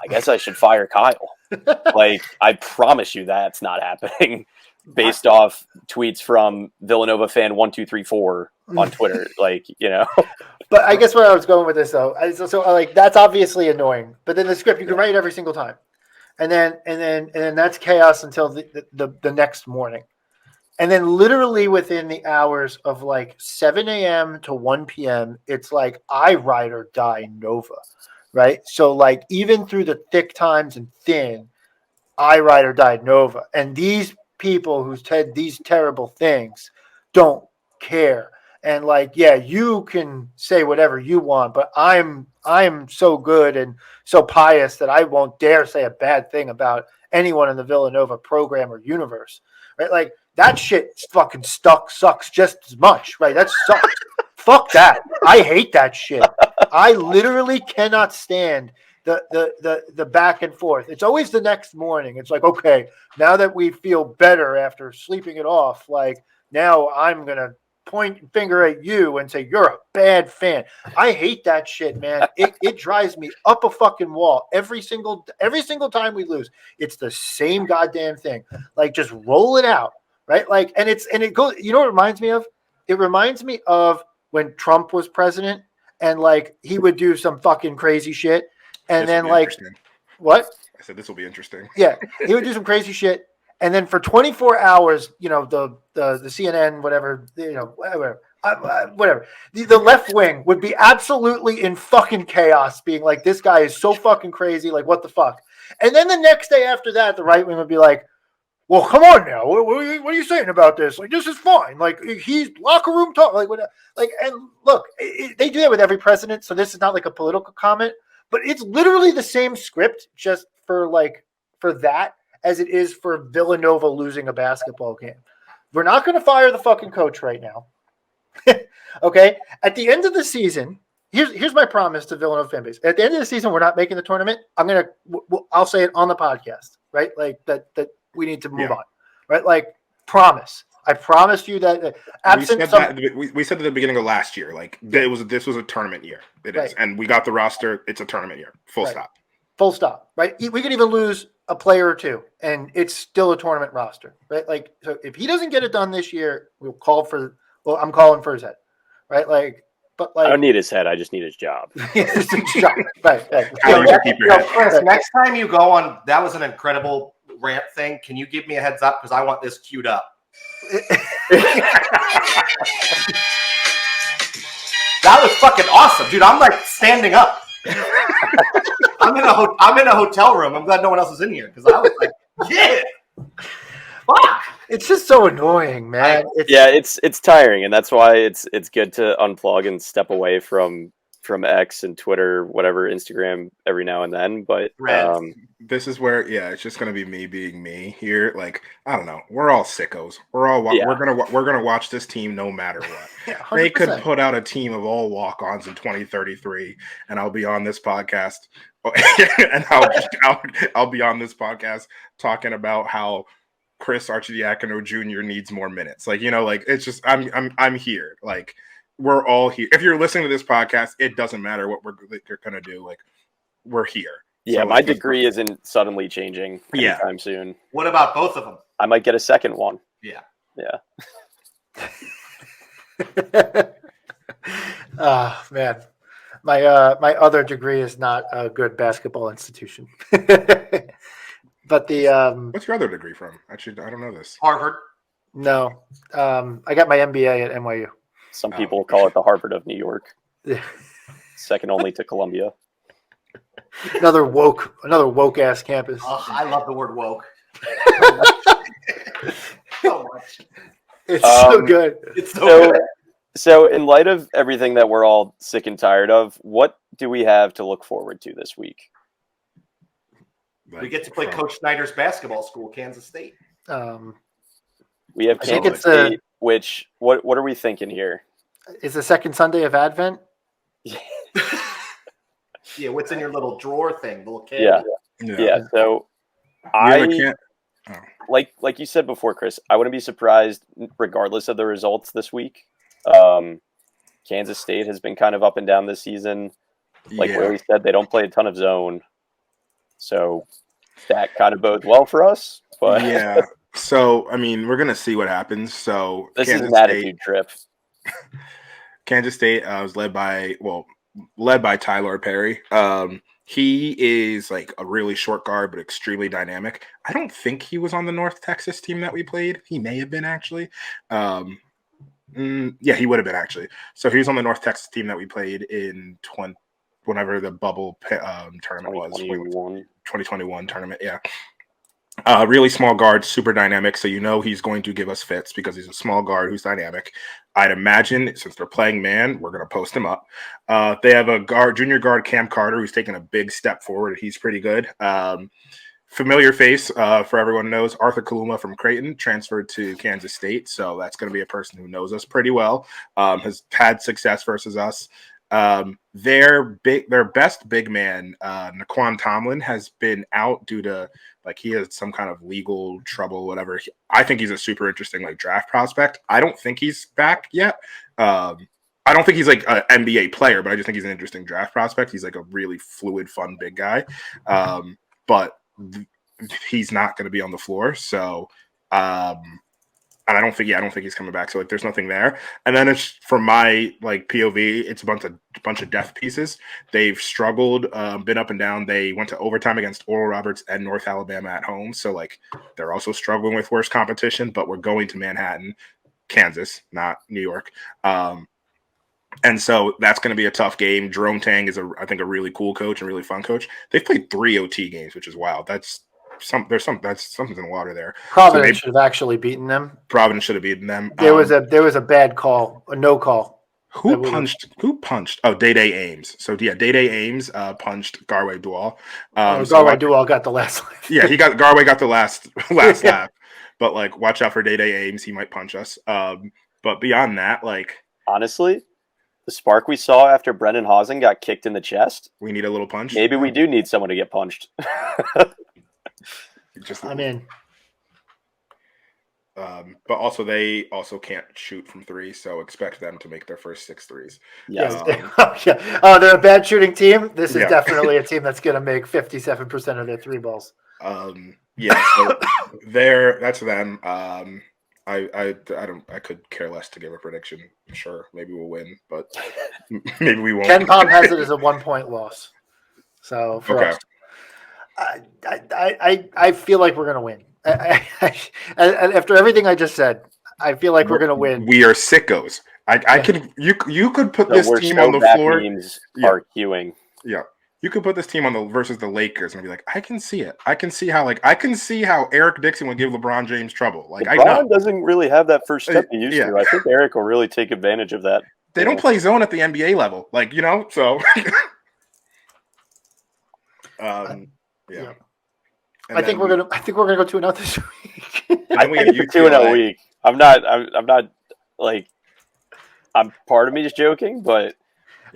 I guess I should fire Kyle." Like, I promise you that's not happening. Based off tweets from Villanova fan 1234 on Twitter, But I guess where I was going with this though, so like that's obviously annoying. But then the script you can write it every single time, and then that's chaos until the next morning, and then literally within the hours of like 7 a.m. to 1 p.m. it's like I ride or die Nova, right? So like even through the thick times and thin, I ride or die Nova, and these people who said these terrible things don't care. And like, yeah, you can say whatever you want, but I'm so good and so pious that I won't dare say a bad thing about anyone in the Villanova program or universe, right? Like that shit fucking sucks just as much, right? That sucks. Fuck that. I hate that shit. I literally cannot stand the back and forth. It's always the next morning. It's like, okay, now that we feel better after sleeping it off, like now I'm gonna point finger at you and say you're a bad fan. I hate that shit, man. It drives me up a fucking wall every single time we lose. It's the same goddamn thing. Like just roll it out, right? Like and it goes. You know what it reminds me of? It reminds me of when Trump was president and like he would do some fucking crazy shit. And then like, what? I said this will be interesting. Yeah, he would do some crazy shit, and then for 24 hours, the CNN, whatever, whatever, the left wing would be absolutely in fucking chaos, being like, this guy is so fucking crazy, like what the fuck? And then the next day after that, the right wing would be like, well, come on now, what are you saying about this? Like this is fine. Like he's locker room talk, like what? Like and look, they do that with every president, so this is not like a political comment. But it's literally the same script just for that as it is for Villanova losing a basketball game. We're not going to fire the fucking coach right now. Okay? At the end of the season, here's my promise to Villanova fan base. At the end of the season, we're not making the tournament. I'll say it on the podcast, right? Like that we need to move on. Right? Like promise. I promised you that absent we said at the beginning of last year, like this was a tournament year. It is, and we got the roster. It's a tournament year. Full stop. Full stop. Right? We could even lose a player or two, and it's still a tournament roster. Right? Like, so if he doesn't get it done this year, I'm calling for his head. Right? Like, but like, I don't need his head. I just need his job. Right. Chris, next time you go on, that was an incredible rant thing. Can you give me a heads up because I want this queued up. That was fucking awesome, dude. I'm like standing up. I'm in a hotel room. I'm glad no one else is in here because I was like, yeah. Fuck. It's just so annoying, man. It's tiring, and that's why it's good to unplug and step away from from X and Twitter, whatever, Instagram every now and then. But this is where, it's just gonna be me being me here. Like, I don't know, we're all sickos. We're gonna watch this team no matter what. Yeah, They could 100%. put out a team of all walk-ons in 2033, and I'll be on this podcast, and I'll be on this podcast talking about how Chris Archidiakono Jr. needs more minutes. Like, like it's just I'm here. Like, we're all here. If you're listening to this podcast, it doesn't matter what we're gonna do. Like, we're here. Yeah, So my degree isn't suddenly changing anytime soon. What about both of them? I might get a second one. Yeah. Man, my other degree is not a good basketball institution. But what's your other degree from? Actually, I don't know this. Harvard. No, I got my MBA at NYU. Some people call it the Harvard of New York. Yeah. Second only to Columbia. Another woke ass campus. Oh, I love the word woke. So much. It's so good. It's so good. So in light of everything that we're all sick and tired of, what do we have to look forward to this week? We get to play Coach Snyder's basketball school, Kansas State. We have Kansas State, which what are we thinking here? Is the second Sunday of Advent? Yeah, what's in your little drawer thing, little kid? Yeah. So like you said before, Chris, I wouldn't be surprised regardless of the results this week. Kansas State has been kind of up and down this season. Like Willie said, they don't play a ton of zone. So that kind of bodes well for us. But yeah. So, I mean, we're going to see what happens. So this is an attitude trip. Kansas State was led by Tyler Perry. He is like a really short guard, but extremely dynamic. I don't think he was on the North Texas team that we played. He may have been actually. Yeah, he would have been actually. So he was on the North Texas team that we played in whenever the bubble tournament was. 2021 tournament, yeah. Really small guard, super dynamic. So he's going to give us fits because he's a small guard who's dynamic. I'd imagine since they're playing man, we're going to post him up. They have a junior guard, Cam Carter, who's taken a big step forward. He's pretty good. Familiar face for everyone knows, Arthur Kaluma from Creighton transferred to Kansas State. So that's going to be a person who knows us pretty well, has had success versus us. Their best big man, Naquan Tomlin, has been out due to he has some kind of legal trouble, whatever. I think he's a super interesting draft prospect. I don't think he's back yet. I don't think he's an NBA player, but I just think he's an interesting draft prospect. He's a really fluid, fun big guy. But he's not going to be on the floor. So, and I don't think he's coming back. So there's nothing there. And then it's from my POV, it's a bunch of depth pieces. They've struggled, been up and down. They went to overtime against Oral Roberts and North Alabama at home. So they're also struggling with worse competition, but we're going to Manhattan, Kansas, not New York. And so that's going to be a tough game. Jerome Tang is I think a really cool coach and really fun coach. They've played 3 OT games, which is wild. That's something's in the water there. Providence should have actually beaten them. Providence should have beaten them. There was a bad call, a no call. Who punched? Oh, Day Ames. So yeah, Day Ames punched Garway Dual. Garway Dual got the last laugh. Yeah, Garway got the last laugh. But watch out for Day Ames. He might punch us. But beyond that, honestly, the spark we saw after Brendan Hausen got kicked in the chest. We need a little punch. Maybe we do need someone to get punched. But also they also can't shoot from 3, so expect them to make their first 6 threes. Yes. Yeah. Oh, they're a bad shooting team. This is definitely a team that's going to make 57% of their 3 balls. Yeah, so that's them. I could care less to give a prediction. Sure, maybe we'll win, but maybe we won't. Ken Pom has it as a 1-point loss. So for us, I feel like we're going to win. After everything I just said, I feel like we're going to win. We are sickos. You could put this team on the floor. Memes are queuing. Yeah. You could put this team on versus the Lakers and be like, I can see it. I can see how Eric Dixon would give LeBron James trouble. LeBron doesn't really have that first step he used to. I think Eric will really take advantage of that. They don't play zone at the NBA level, like, you know. So, yeah. I think we're gonna go 2-0 this week. I think it's 2-0 week. I'm not like, part of me is joking, but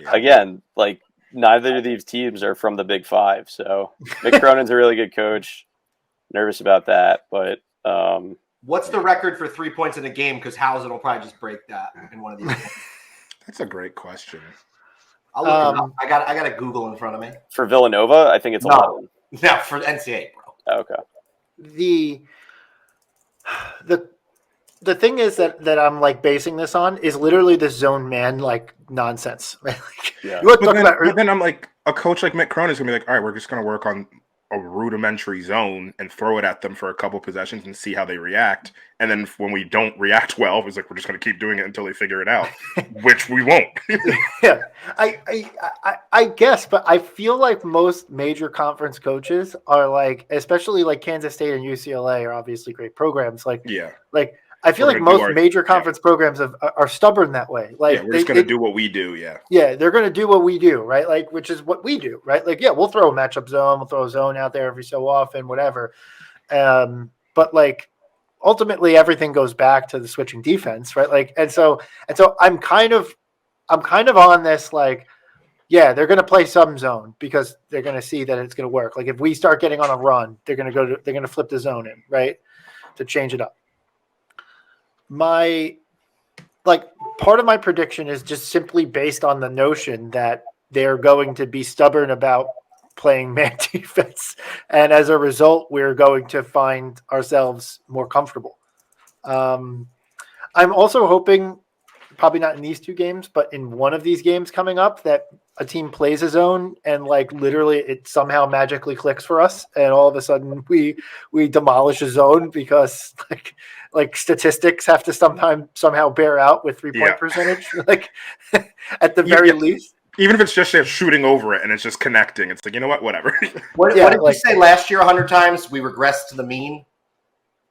again, like, neither of these teams are from the Big Five. So Mick Cronin's a really good coach. Nervous about that, but what's the record for 3 points in a game? Because Housen will probably just break that in one of these. That's a great question. I'll look it up. I got a Google in front of me. For Villanova, I think it's 11. No, for NCAA, bro. Okay. The thing is that I'm like basing this on is literally the zone man like nonsense. Yeah. But then I'm like, a coach like Mick Cronin is gonna be like, all right, we're just gonna work on a rudimentary zone and throw it at them for a couple possessions and see how they react. And then when we don't react well, it's like we're just going to keep doing it until they figure it out, which we won't. Yeah, I guess, but I feel like most major conference coaches are like, especially like Kansas State and UCLA are obviously great programs. Like I feel like most major conference programs are stubborn that way. Like we're just going to do what we do. Yeah, they're going to do what we do, right? Like, which is what we do, right? Like, yeah, we'll throw a matchup zone, we'll throw a zone out there every so often, whatever. But like, ultimately, everything goes back to the switching defense, right? Like, and so I'm kind of on this like, yeah, they're going to play some zone because they're going to see that it's going to work. Like, if we start getting on a run, they're going to flip the zone in, right, to change it up. Part of my prediction is just simply based on the notion that they're going to be stubborn about playing man defense. And as a result, we're going to find ourselves more comfortable. I'm also hoping, probably not in these two games, but in one of these games coming up, that a team plays a zone and like literally it somehow magically clicks for us. And all of a sudden we demolish a zone because like statistics have to somehow bear out with 3-point percentage, like at the very least. Even if it's just shooting over it and it's just connecting, it's like, you know what, whatever. What did we say last year 100 times? We regressed to the mean?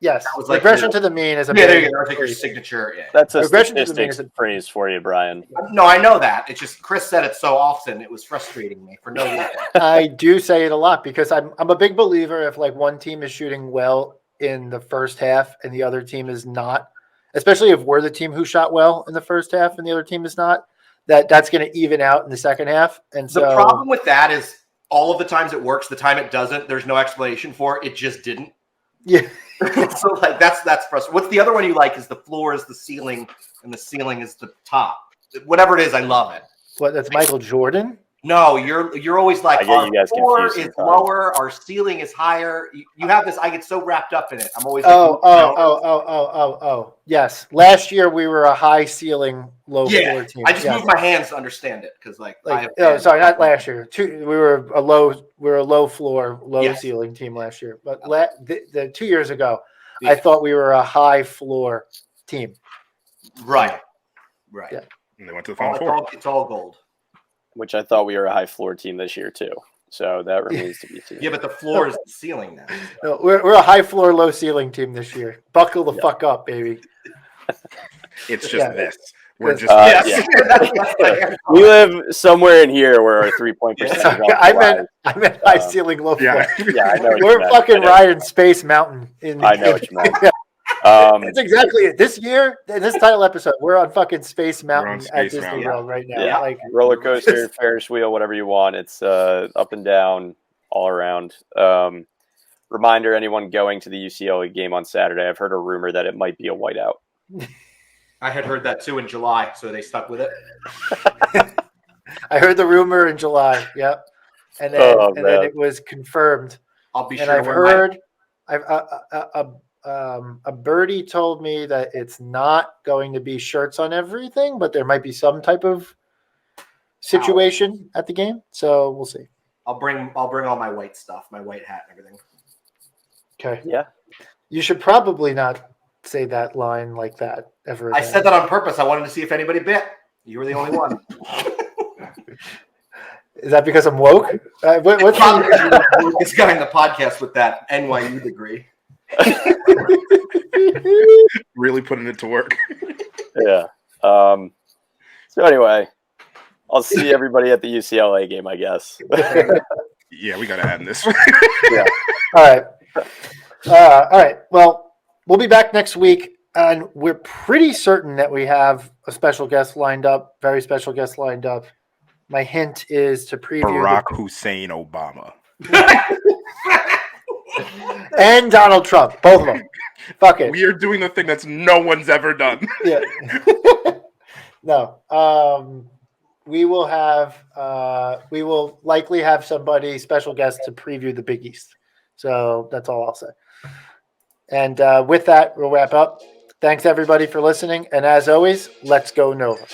Yes. Regression to the mean is a there you go. Take your signature. Yeah. That's a statistics phrase for you, Brian. No, I know that. It's just Chris said it so often. It was frustrating me for no reason. I do say it a lot because I'm a big believer if like one team is shooting well in the first half and the other team is not, especially if we're the team who shot well in the first half and the other team is not, that's going to even out in the second half. And so the problem with that is all of the times it works, the time it doesn't, there's no explanation for it. It just didn't. Yeah. So like that's frustrating. What's the other one you like? Is the floor is the ceiling and the ceiling is the top. Whatever it is, I love it. What? That's Michael Jordan. No, you're always like, our floor is sometimes. lower, our ceiling is higher. You have this. I get so wrapped up in it. I'm always yes. Last year we were a high ceiling, low floor team. I just moved my hands to understand it because sorry, not last year. We were a low floor, low ceiling team last year. But the 2 years ago, I thought we were a high floor team. Right. Yeah. And they went to the Final Four. It's all gold. Which I thought we were a high floor team this year too. So that remains to be seen. Yeah, but the floor is the ceiling now. No, we're a high floor, low ceiling team this year. Buckle the fuck up, baby. It's just this. We're just we live somewhere in here where our 3-point percentage. I meant high ceiling, low floor. Yeah, I know. We're fucking riding Space Mountain. I know what you meant. That's exactly it. This year, in this title episode, we're on fucking Space Mountain at Disney World right now. Yeah. Like Rollercoaster, Ferris wheel, whatever you want. It's up and down all around. Reminder, anyone going to the UCLA game on Saturday, I've heard a rumor that it might be a whiteout. I had heard that too in July, so they stuck with it. I heard the rumor in July. Yep. And then it was confirmed. I'll be sure. And I've heard a birdie told me that it's not going to be shirts on everything, but there might be some type of situation at the game. So we'll see. I'll bring all my white stuff, my white hat and everything. Okay. Yeah. You should probably not say that line like that ever again. I said that on purpose. I wanted to see if anybody bit. You were the only one. Is that because I'm woke? What's this guy in the podcast with that NYU degree? Really putting it to work. Yeah. So anyway, I'll see everybody at the UCLA game, I guess. Yeah, we got to end this. Yeah. All right. All right. Well, we'll be back next week, and we're pretty certain that we have a special guest lined up, very special guest lined up. My hint is to preview Barack Hussein Obama. and Donald Trump, both of them. Fuck it. We are doing the thing that's no one's ever done. Yeah. No. We will likely have somebody special guest to preview the Big East. So that's all I'll say. And with that, we'll wrap up. Thanks everybody for listening. And as always, let's go Nova.